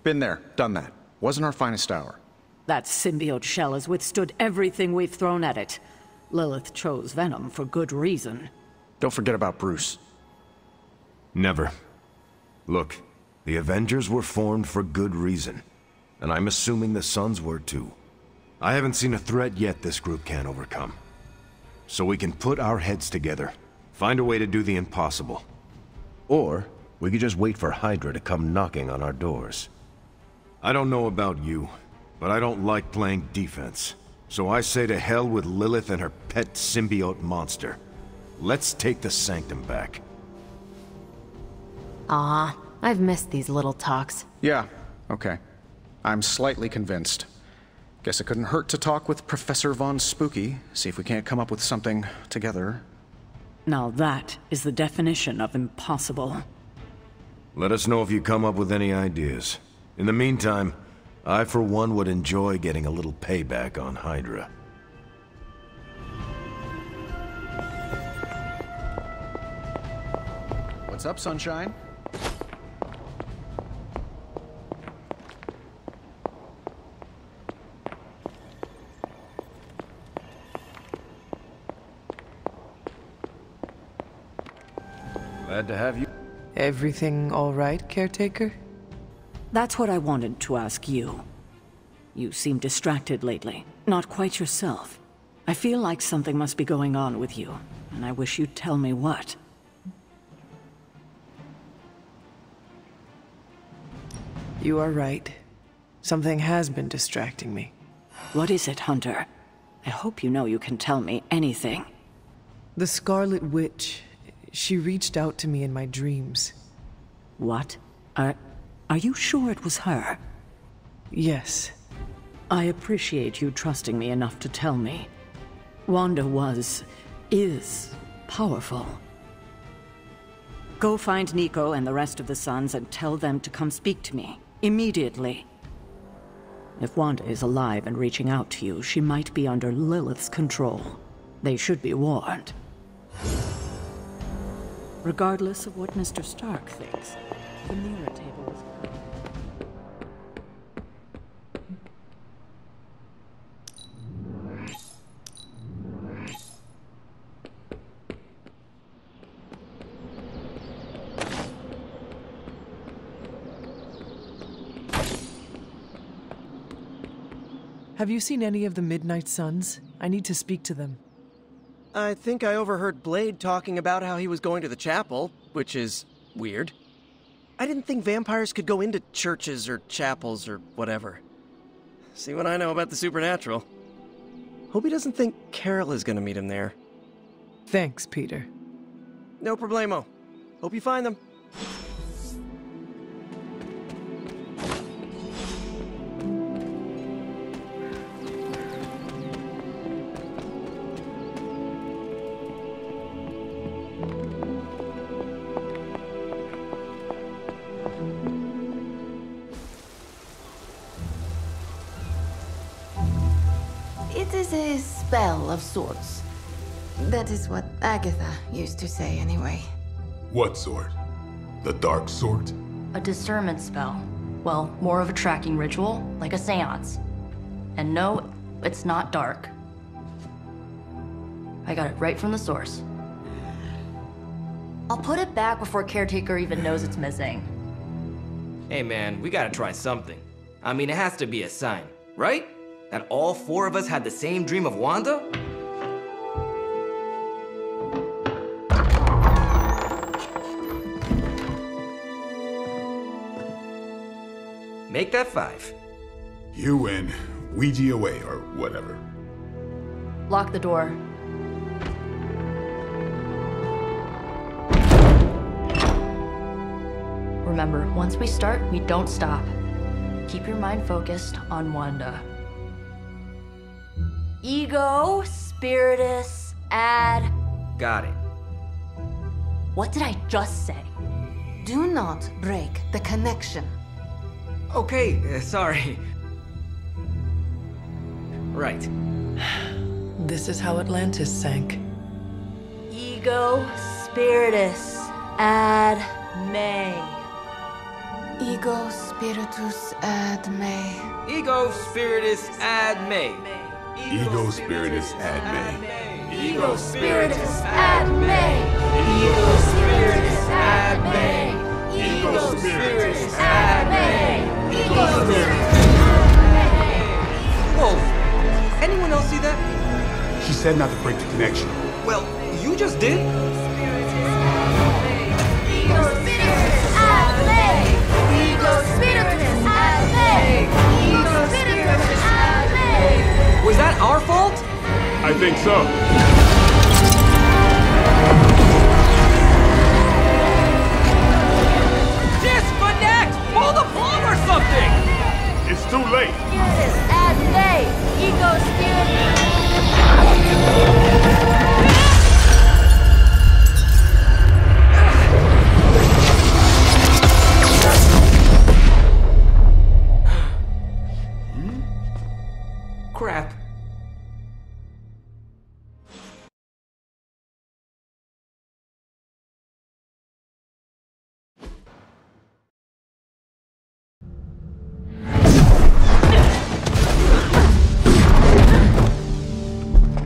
Been there, done that. Wasn't our finest hour. That symbiote shell has withstood everything we've thrown at it. Lilith chose Venom for good reason. Don't forget about Bruce. Never. Look, the Avengers were formed for good reason. And I'm assuming the Sons were too. I haven't seen a threat yet this group can't overcome. So we can put our heads together, find a way to do the impossible. Or we could just wait for Hydra to come knocking on our doors. I don't know about you, but I don't like playing defense. So I say to hell with Lilith and her pet symbiote monster. Let's take the Sanctum back. Ah, I've missed these little talks. Yeah, okay. I'm slightly convinced. Guess it couldn't hurt to talk with Professor Von Spooky, see if we can't come up with something together. Now that is the definition of impossible. Let us know if you come up with any ideas. In the meantime, I for one would enjoy getting a little payback on Hydra. What's up, Sunshine? Glad to have you. Everything all right, caretaker? That's what I wanted to ask you. You seem distracted lately, not quite yourself. I feel like something must be going on with you, and I wish you'd tell me what. You are right. Something has been distracting me. What is it, Hunter? I hope you know you can tell me anything. The Scarlet Witch. She reached out to me in my dreams. What? Are you sure it was her? Yes. I appreciate you trusting me enough to tell me. Wanda is powerful. Go find Nico and the rest of the Sons and tell them to come speak to me, immediately. If Wanda is alive and reaching out to you, she might be under Lilith's control. They should be warned. Regardless of what Mr. Stark thinks, the mirror table is... Have you seen any of the Midnight Suns? I need to speak to them. I think I overheard Blade talking about how he was going to the chapel, which is weird. I didn't think vampires could go into churches or chapels or whatever. See what I know about the supernatural. Hope he doesn't think Carol is gonna meet him there. Thanks, Peter. No problemo. Hope you find them. It is a spell of sorts. That is what Agatha used to say anyway. What sort? The dark sort? A discernment spell. Well, more of a tracking ritual, like a seance. And no, it's not dark. I got it right from the source. I'll put it back before Caretaker even knows it's missing. Hey man, we gotta try something. I mean, it has to be a sign, right? That all four of us had the same dream of Wanda? Make that 5. You win. Ouija away, or whatever. Lock the door. Remember, once we start, we don't stop. Keep your mind focused on Wanda. Ego, Spiritus, add... Got it. What did I just say? Do not break the connection. Okay, sorry. Right. This is how Atlantis sank. Ego, Spiritus, ad me. Ego spiritus ad me. Ego spiritus ad me. Ego spiritus ad me. Ego spiritus ad me. Ego spiritus ad me. Ego spiritus ad me. Ego spiritus ad me. Whoa! Anyone else see that? She said not to break the connection. Well, you just did. Ego spiritus ad me. Ego spiritus ad me. Ego spiritus ad me. Was that our fault? I think so. Disconnect! Pull the plug or something! It's too late. Spiritus ad me. Ego spiritus. Crap.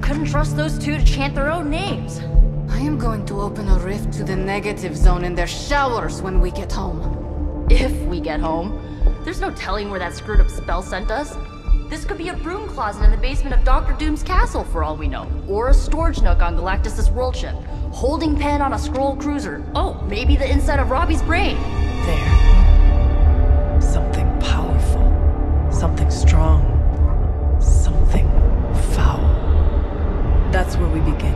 Couldn't trust those two to chant their own names. I am going to open a rift to the negative zone in their showers when we get home. If we get home. There's no telling where that screwed up spell sent us. This could be a broom closet in the basement of Dr. Doom's castle for all we know. Or a storage nook on Galactus' world ship. Holding pen on a scroll cruiser. Oh, maybe the inside of Robbie's brain. There. Something powerful. Something strong. Something foul. That's where we begin.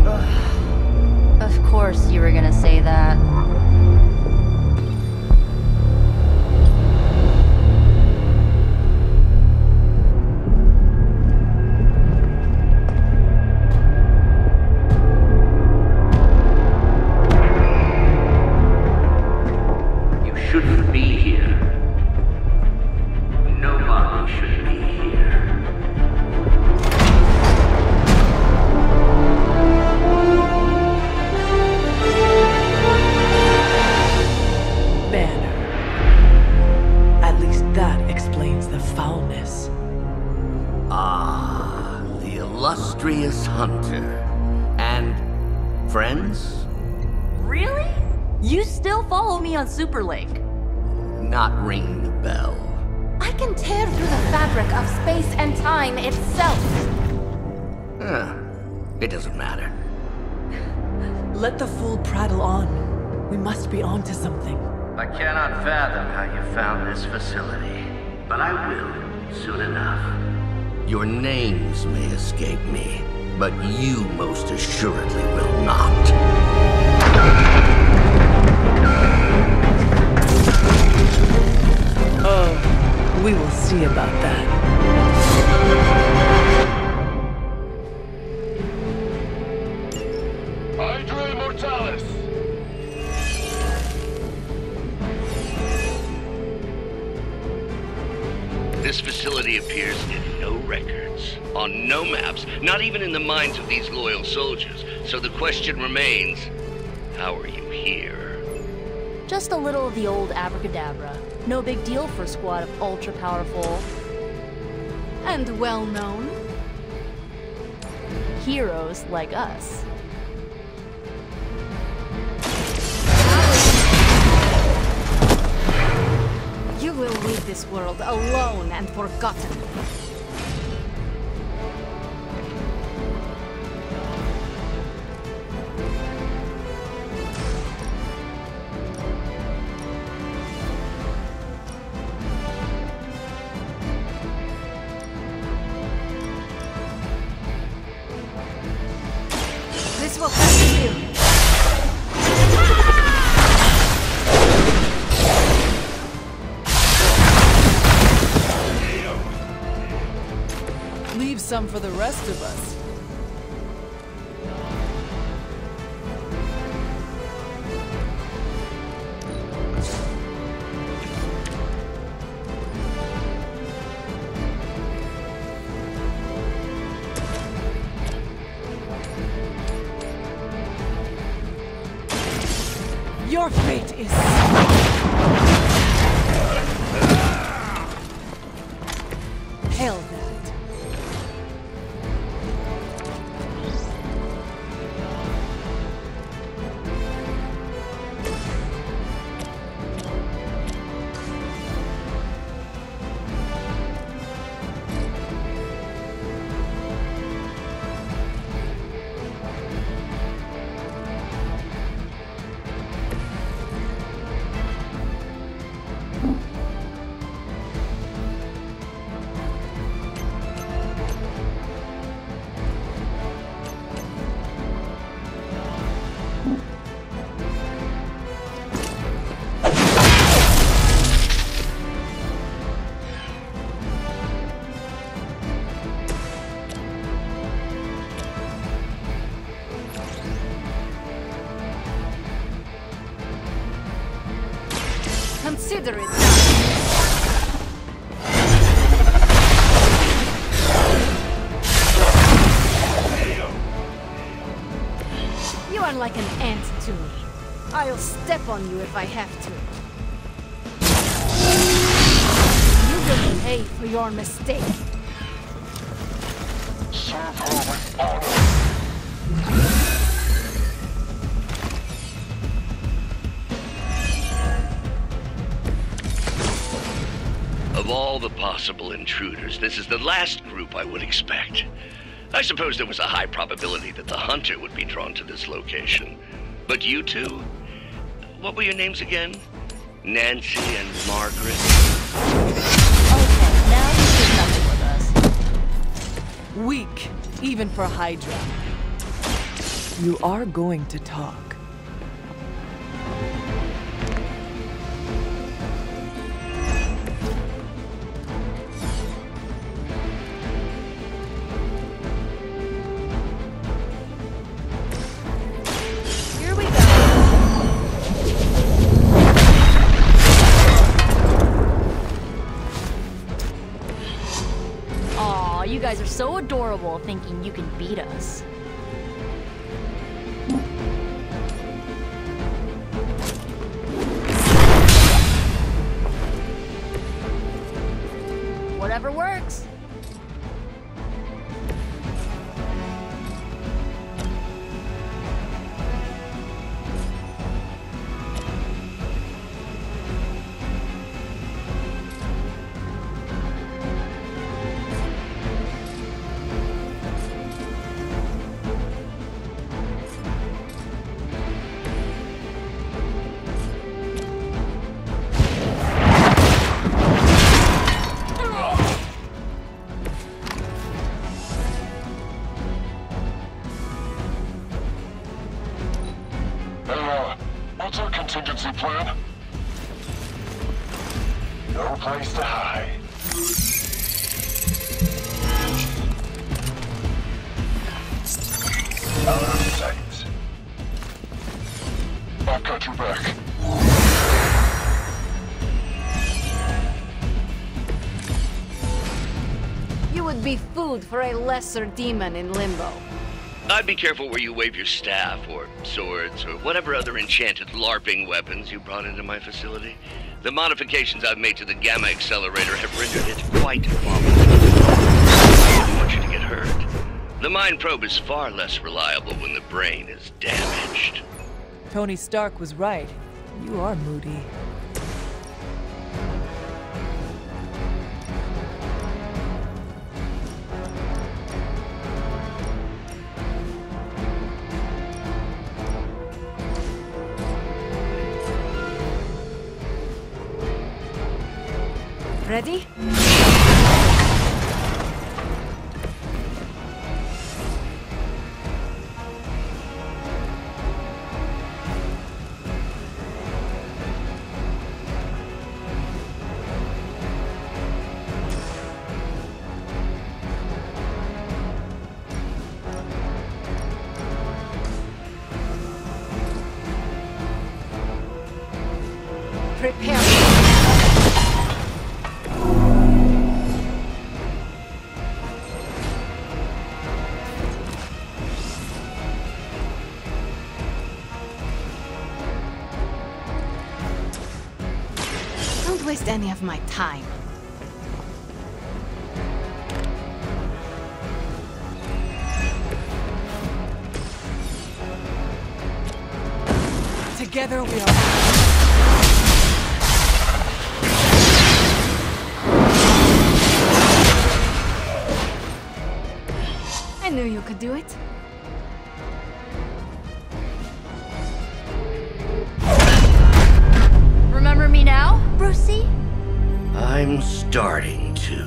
Ugh. Of course you were gonna say that. Shouldn't be here. Nobody should be here. Banner. At least that explains the foulness. Ah, the illustrious hunter. And friends? Really? You still follow me on Superlink? Not ring the bell. I can tear through the fabric of space and time itself. It doesn't matter. Let the fool prattle on. We must be onto something. I cannot fathom how you found this facility, but I will soon enough. Your names may escape me, but you most assuredly will not. Oh, we will see about that. Hydra Immortalis! This facility appears in no records, on no maps, not even in the minds of these loyal soldiers. So the question remains, how are you here? Just a little of the old abracadabra. No big deal for a squad of ultra-powerful... and well-known heroes like us. You will leave this world alone and forgotten. This will happen to you. Leave some for the rest of us. Your fate is... Hell that. Consider it. You are like an ant to me. I'll step on you if I have to. You will pay for your mistake. Serve her with honor. Of all the possible intruders, this is the last group I would expect. I suppose there was a high probability that the hunter would be drawn to this location. But you two? What were your names again? Nancy and Margaret? Okay, now this is nothing with us. Weak, even for Hydra. You are going to talk. You guys are so adorable thinking you can beat us. Whatever works. What's our contingency plan? No place to hide. Out of sight. I've got your back. would be food for a lesser demon in limbo. I'd be careful where you wave your staff, or swords, or whatever other enchanted LARPing weapons you brought into my facility. The modifications I've made to the Gamma Accelerator have rendered it quite volatile. I didn't want you to get hurt. The Mind Probe is far less reliable when the brain is damaged. Tony Stark was right. You are moody. Ready? Prepare. Don't waste any of my time. Together we are. I knew you could do it. Remember me now, Brucey? I'm starting to,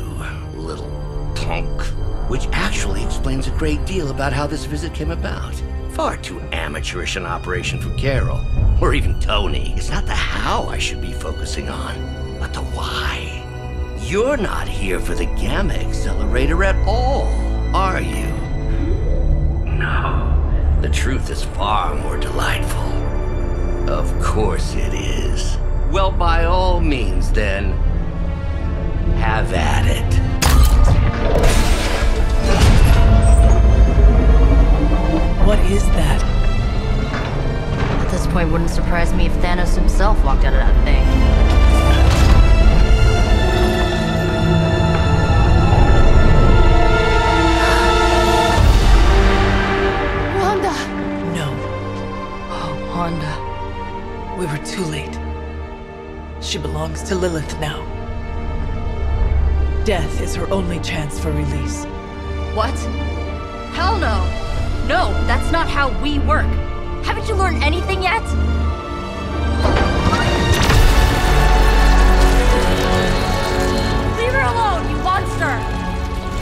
little punk. Which actually explains a great deal about how this visit came about. Far too amateurish an operation for Carol, or even Tony. It's not the how I should be focusing on, but the why. You're not here for the Gamma Accelerator at all, are you? No. The truth is far more delightful. Of course it is. Well, by all means, then, have at it. What is that? At this point, wouldn't surprise me if Thanos himself walked out of that thing. Wanda. We were too late. She belongs to Lilith now. Death is her only chance for release. What? Hell no! No, that's not how we work. Haven't you learned anything yet? Leave her alone, you monster!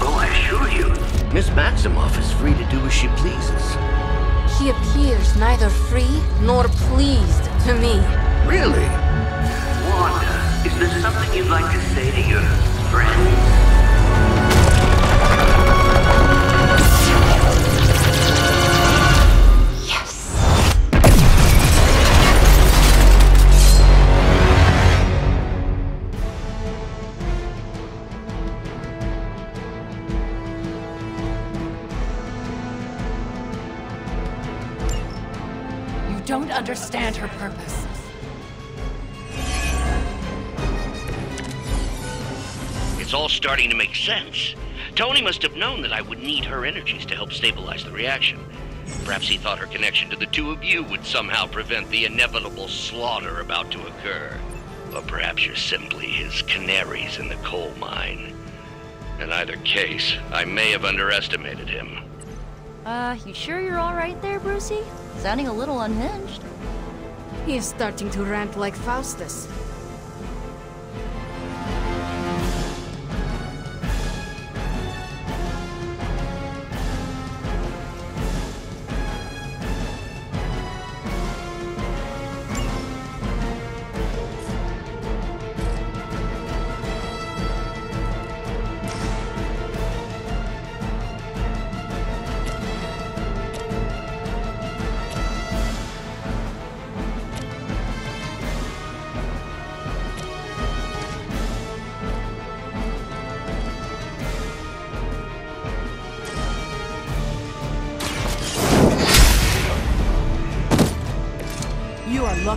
Oh, I assure you, Miss Maximoff is free to do as she pleases. He appears neither free nor pleased to me. Really? Wanda, is there something you'd like to say to your friends? Don't understand her purpose. It's all starting to make sense. Tony must have known that I would need her energies to help stabilize the reaction. Perhaps he thought her connection to the two of you would somehow prevent the inevitable slaughter about to occur. Or perhaps you're simply his canaries in the coal mine. In either case, I may have underestimated him. You sure you're all right there, Brucey? Sounding a little unhinged. He is starting to rant like Faustus.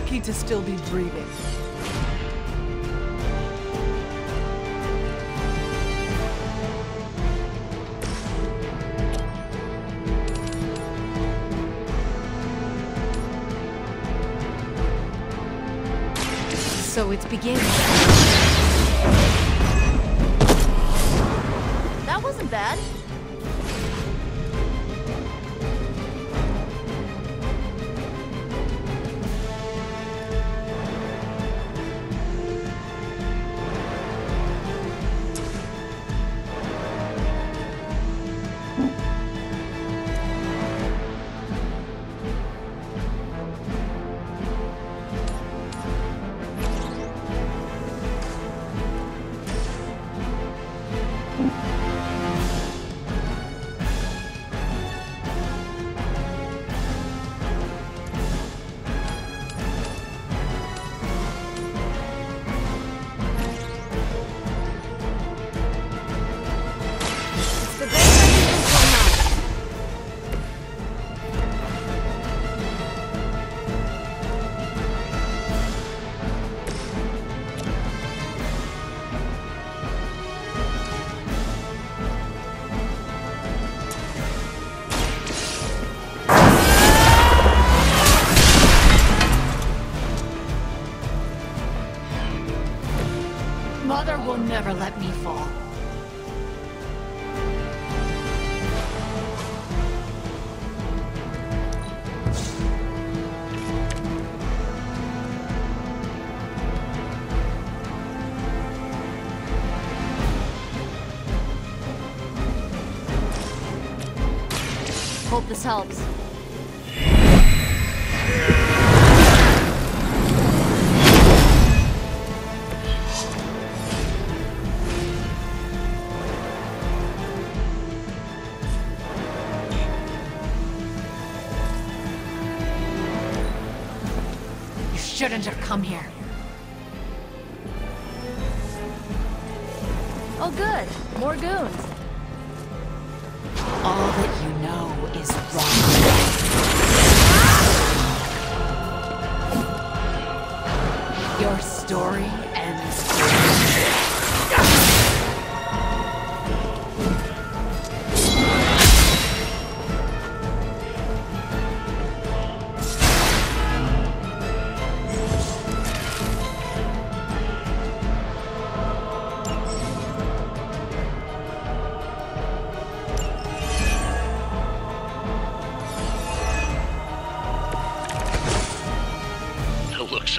lucky to still be breathing. So it's beginning. That wasn't bad. Mother will never let me fall. Hope this helps. Shouldn't have come here. Oh good, more goons. All that you know is wrong. Your story ends here.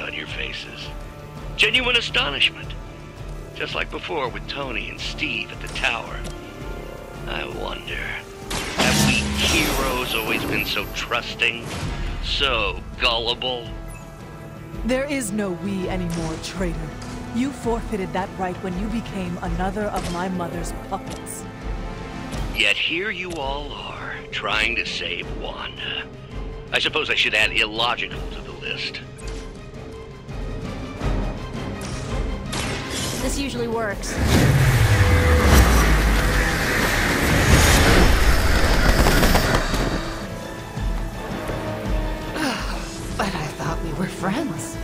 On your faces. Genuine astonishment. Just like before with Tony and Steve at the tower. I wonder, have we heroes always been so trusting? So gullible? There is no we anymore, traitor. You forfeited that right when you became another of my mother's puppets. Yet here you all are, trying to save Wanda. I suppose I should add illogical to the list. This usually works. But I thought we were friends.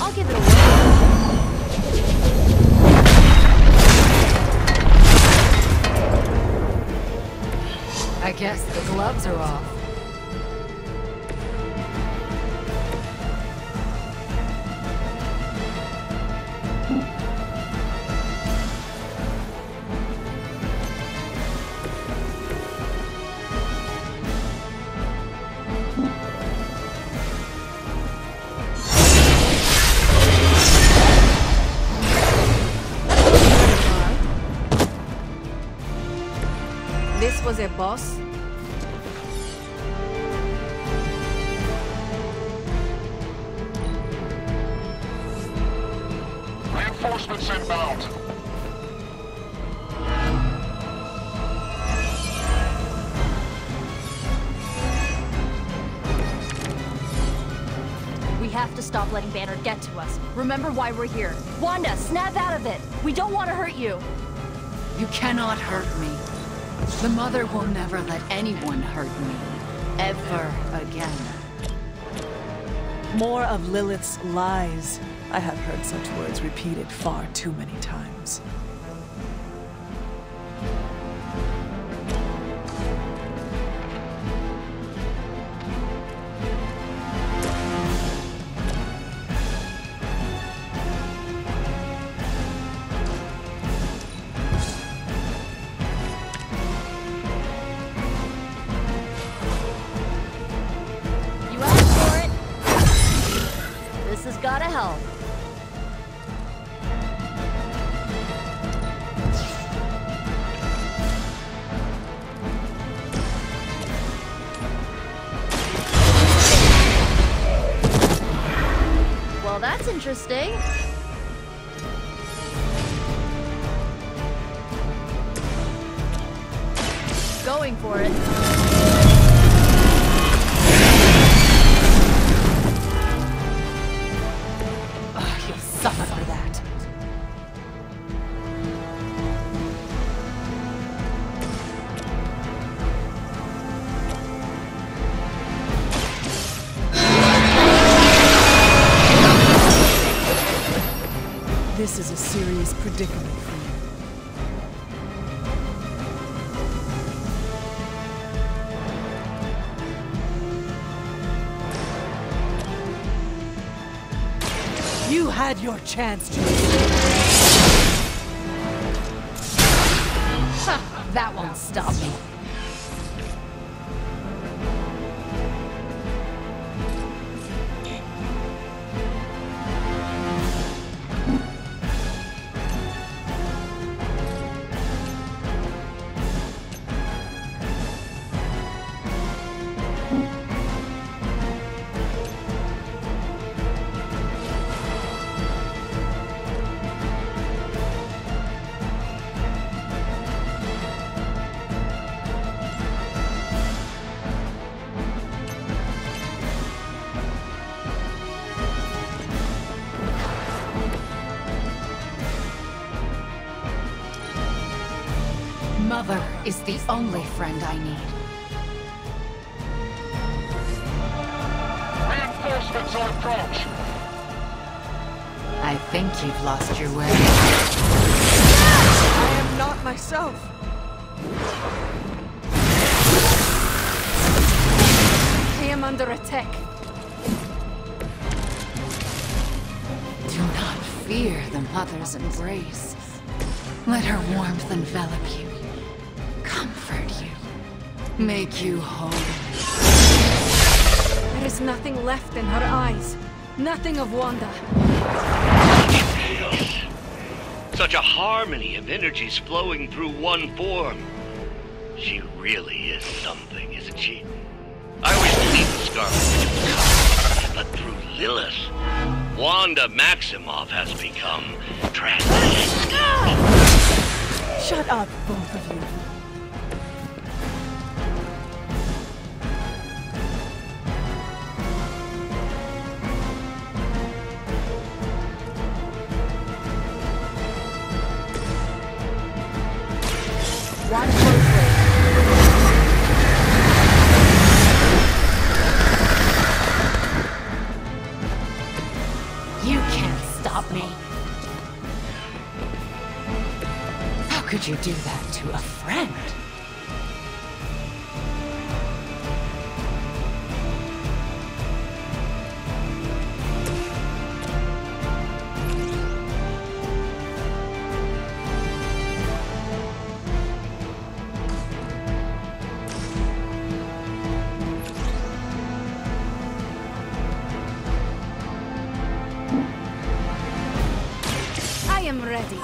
I'll give it a whirl. I guess the gloves are off. This was a boss? Reinforcements inbound. stop letting Banner get to us. Remember why we're here. Wanda, snap out of it! We don't want to hurt you! You cannot hurt me. The Mother will never let anyone hurt me. Ever again. More of Lilith's lies. I have heard such words repeated far too many times. Gotta help. Well, that's interesting. Going for it. Suffer for that. This is a serious predicament for you. You had your chance to That won't stop me. Mother is the only friend I need. Reinforcements on approach. I think you've lost your way. I am not myself. I am under attack. Do not fear the Mother's embrace. Let her warmth envelop you, comfort you, make you whole. There is nothing left in her eyes. Nothing of Wanda. Such a harmony of energies flowing through one form. She really is something, isn't she? I always believed the Scarlet Witch would come, but through Lilith, Wanda Maximoff has become transcendent. Shut up, both of you. Watch closely. You can't stop me. How could you do that to a friend? I am ready.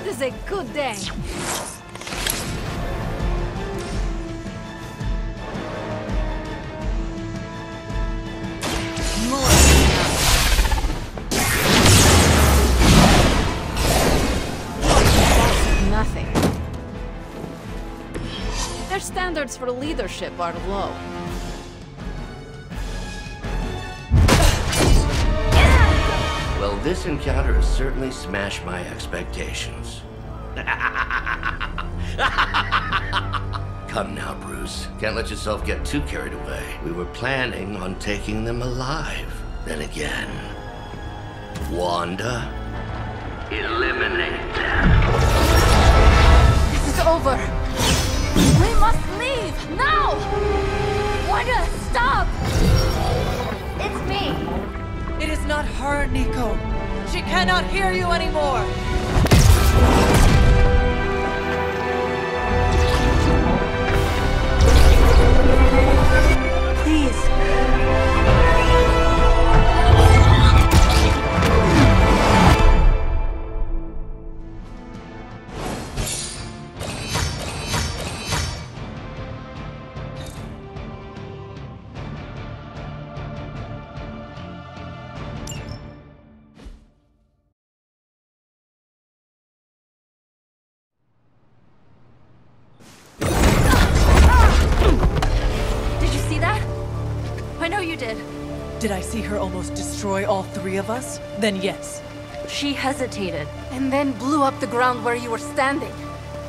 This is a good day. Our standards for leadership are low. Well, this encounter has certainly smashed my expectations. Come now, Bruce. Can't let yourself get too carried away. We were planning on taking them alive. Then again, Wanda? Eliminate them. This is over. We must leave now. Wanda, stop! It's me. It is not her, Nico. She cannot hear you anymore. Please. Did I see her almost destroy all three of us? Then yes. She hesitated. And then blew up the ground where you were standing.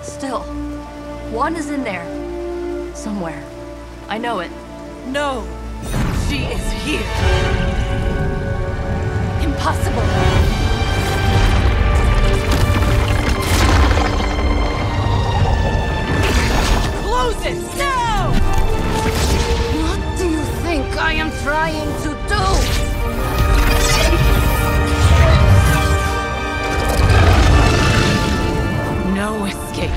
Still, Wanda's in there. Somewhere. I know it. No! She is here! Impossible! Close it! Now! What do you think I am trying to do? No escape.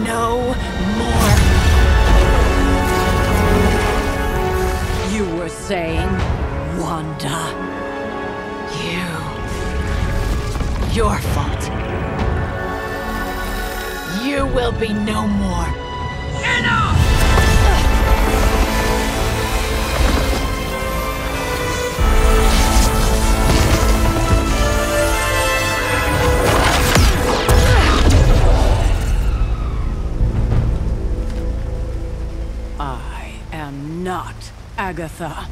No more. You were saying, Wanda. Your fault. You will be no more. Enough! I am not Agatha.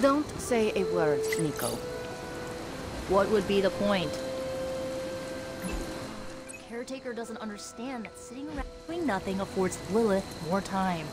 Don't say a word, Nico. What would be the point? Caretaker doesn't understand that sitting around doing nothing affords Lilith more time.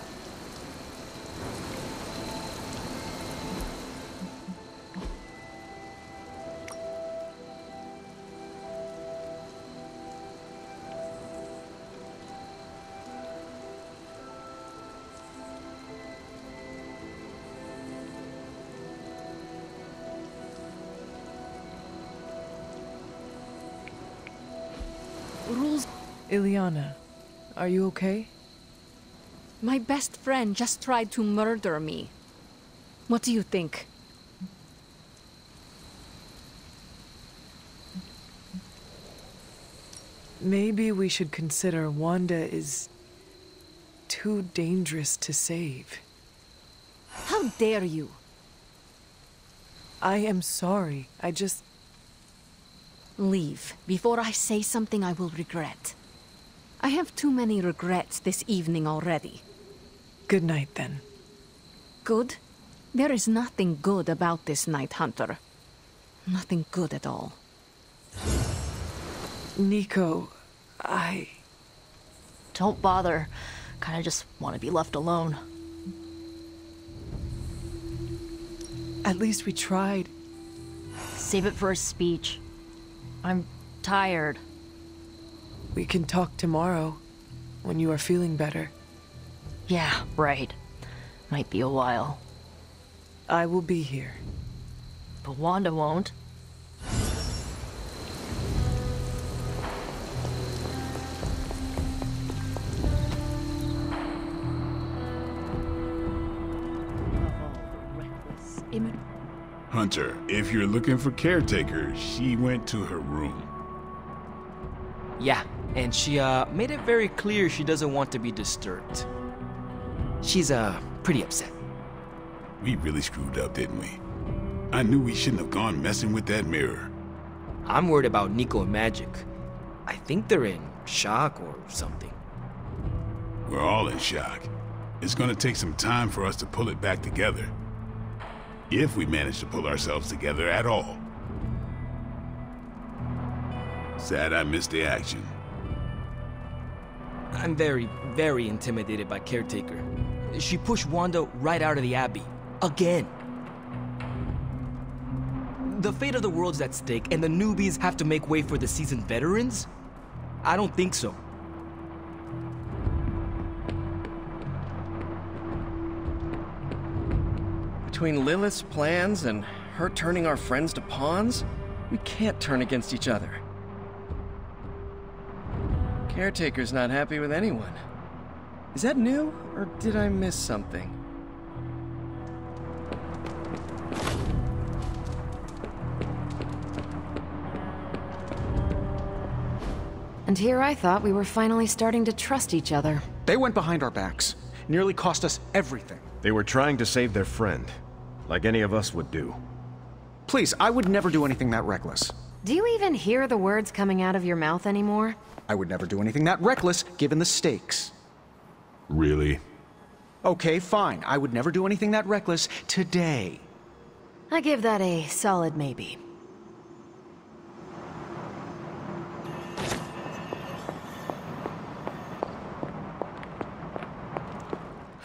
Rules. Ileana, are you okay? My best friend just tried to murder me. What do you think? Maybe we should consider Wanda is too dangerous to save. How dare you? I am sorry. I just... Leave, before I say something I will regret. I have too many regrets this evening already. Good night, then. Good? There is nothing good about this night, Hunter. Nothing good at all. Nico, Don't bother. Kinda just want to be left alone. At least we tried. Save it for a speech. I'm tired. We can talk tomorrow, when you are feeling better. Yeah, right. Might be a while. I will be here. But Wanda won't. Hunter, if you're looking for Caretaker, she went to her room. Yeah, and she made it very clear she doesn't want to be disturbed. She's, pretty upset. We really screwed up, didn't we? I knew we shouldn't have gone messing with that mirror. I'm worried about Nico and Magik. I think they're in shock or something. We're all in shock. It's gonna take some time for us to pull it back together. If we manage to pull ourselves together at all. Sad I missed the action. I'm very, very intimidated by Caretaker. She pushed Wanda right out of the Abbey. Again. The fate of the world's at stake, and the newbies have to make way for the seasoned veterans? I don't think so. Between Lilith's plans and her turning our friends to pawns, we can't turn against each other. Caretaker's not happy with anyone. Is that new, or did I miss something? And here I thought we were finally starting to trust each other. They went behind our backs. Nearly cost us everything. They were trying to save their friend, like any of us would do. Please, I would never do anything that reckless. Do you even hear the words coming out of your mouth anymore? I would never do anything that reckless, given the stakes. Really? Okay, fine. I would never do anything that reckless today. I give that a solid maybe.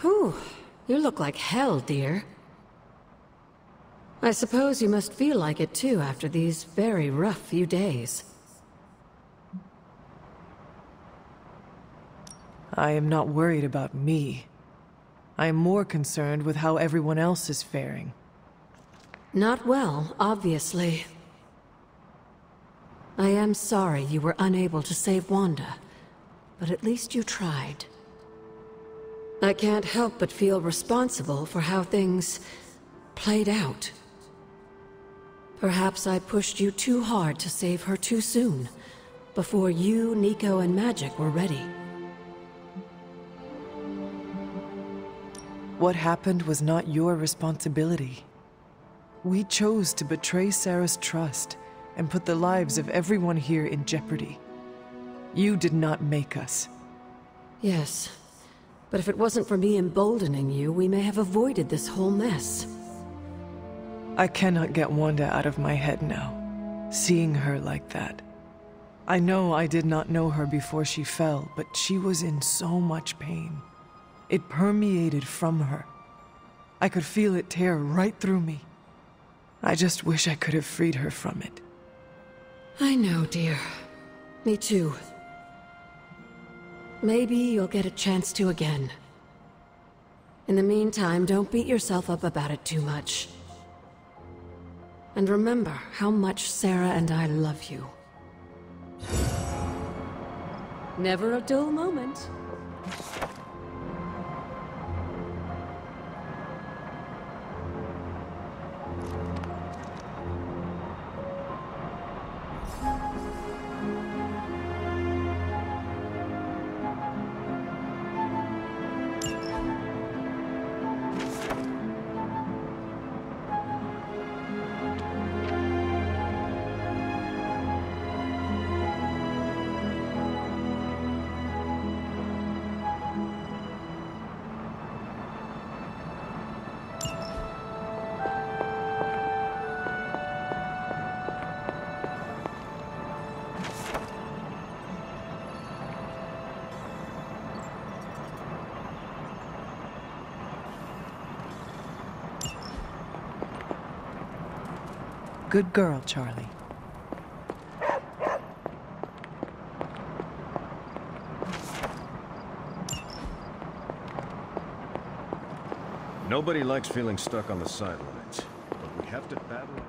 Whew, you look like hell, dear. I suppose you must feel like it too after these very rough few days. I am not worried about me. I am more concerned with how everyone else is faring. Not well, obviously. I am sorry you were unable to save Wanda, but at least you tried. I can't help but feel responsible for how things played out. Perhaps I pushed you too hard to save her too soon, before you, Nico, and Magik were ready. What happened was not your responsibility. We chose to betray Sarah's trust and put the lives of everyone here in jeopardy. You did not make us. Yes, but if it wasn't for me emboldening you, we may have avoided this whole mess. I cannot get Wanda out of my head now, seeing her like that. I know I did not know her before she fell, but she was in so much pain. It permeated from her. I could feel it tear right through me. I just wish I could have freed her from it. I know, dear. Me too. Maybe you'll get a chance to again. In the meantime, don't beat yourself up about it too much. And remember how much Sarah and I love you. Never a dull moment. Good girl, Charlie. Nobody likes feeling stuck on the sidelines, but we have to battle it.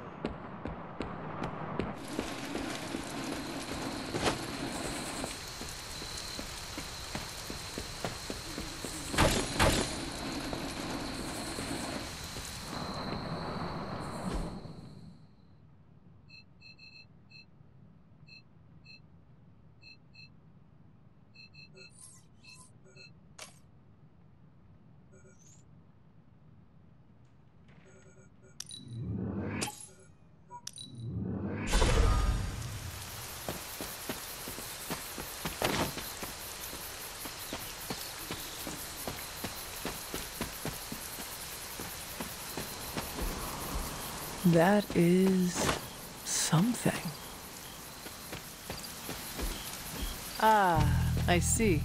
That is something. Ah, I see.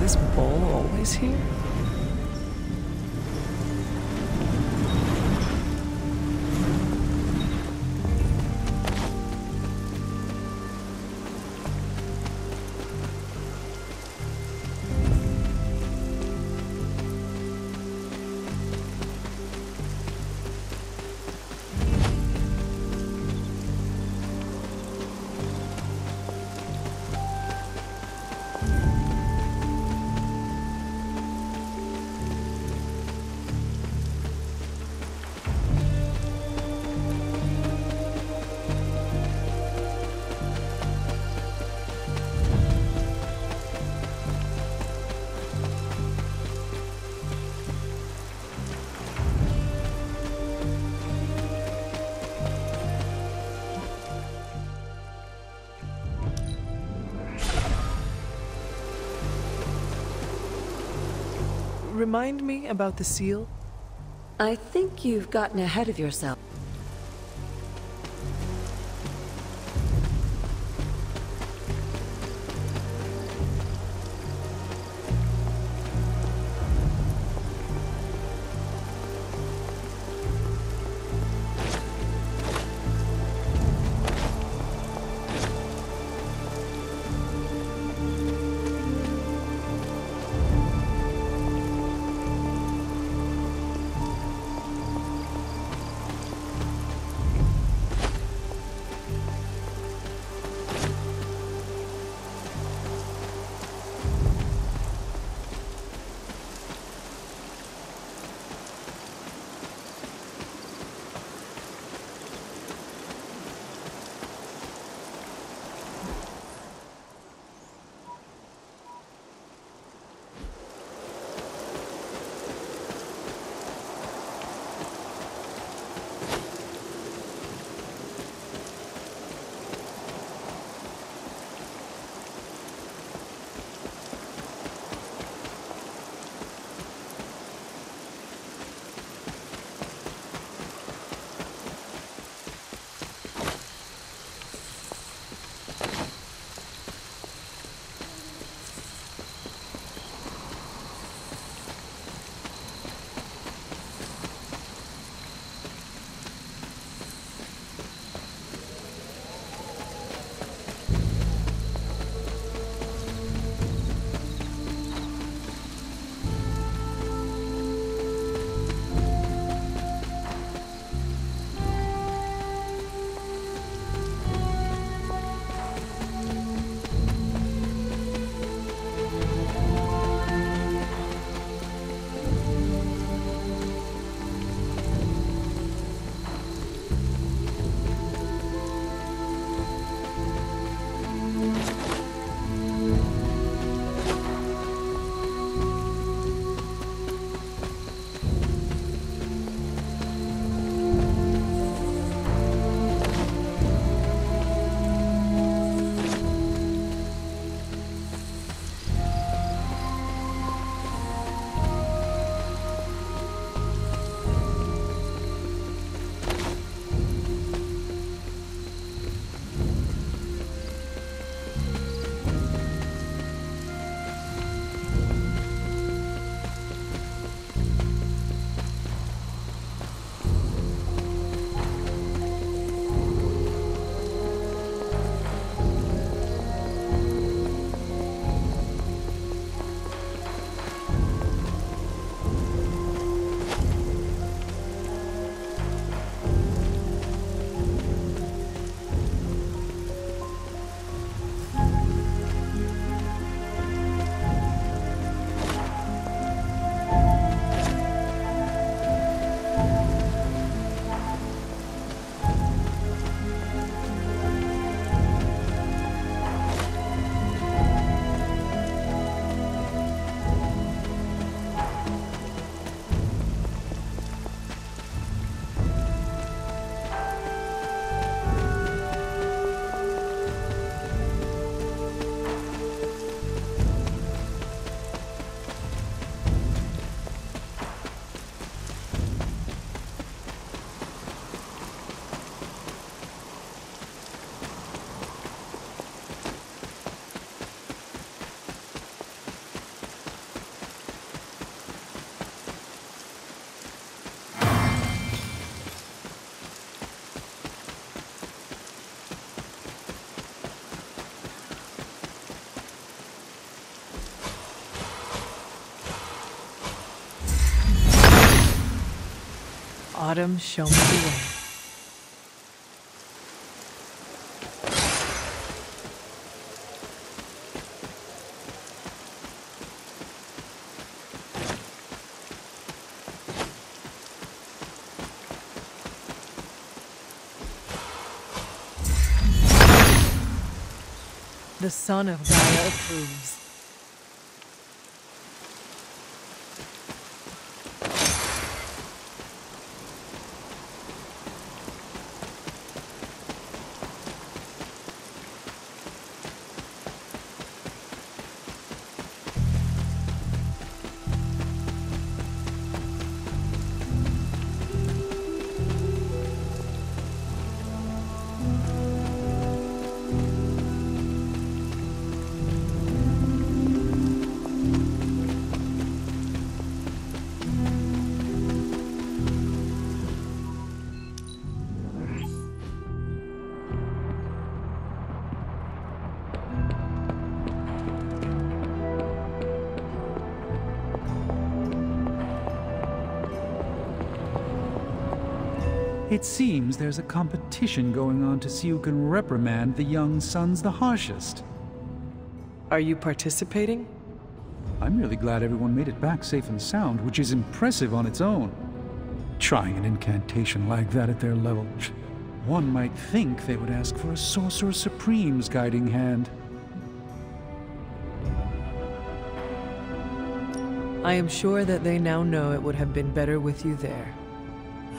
this bowl always here? remind me about the seal? I think you've gotten ahead of yourself. Autumn, show me the way. The son of Gaia approves. It seems there's a competition going on to see who can reprimand the young sons the harshest. Are you participating? I'm really glad everyone made it back safe and sound, which is impressive on its own. Trying an incantation like that at their level, one might think they would ask for a Sorcerer Supreme's guiding hand. I am sure that they now know it would have been better with you there.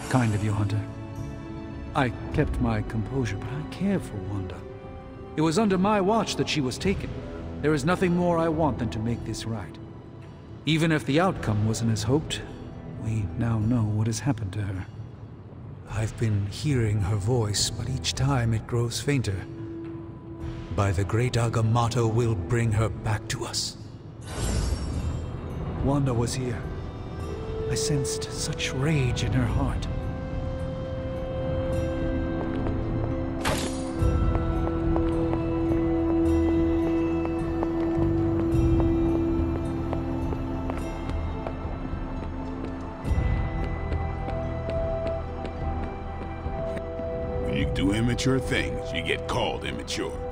Kind of you, Hunter. I kept my composure, but I care for Wanda. It was under my watch that she was taken. There is nothing more I want than to make this right. Even if the outcome wasn't as hoped, we now know what has happened to her. I've been hearing her voice, but each time it grows fainter. By the great Agamotto, we'll bring her back to us. Wanda was here. I sensed such rage in her heart. When you do immature things, you get called immature.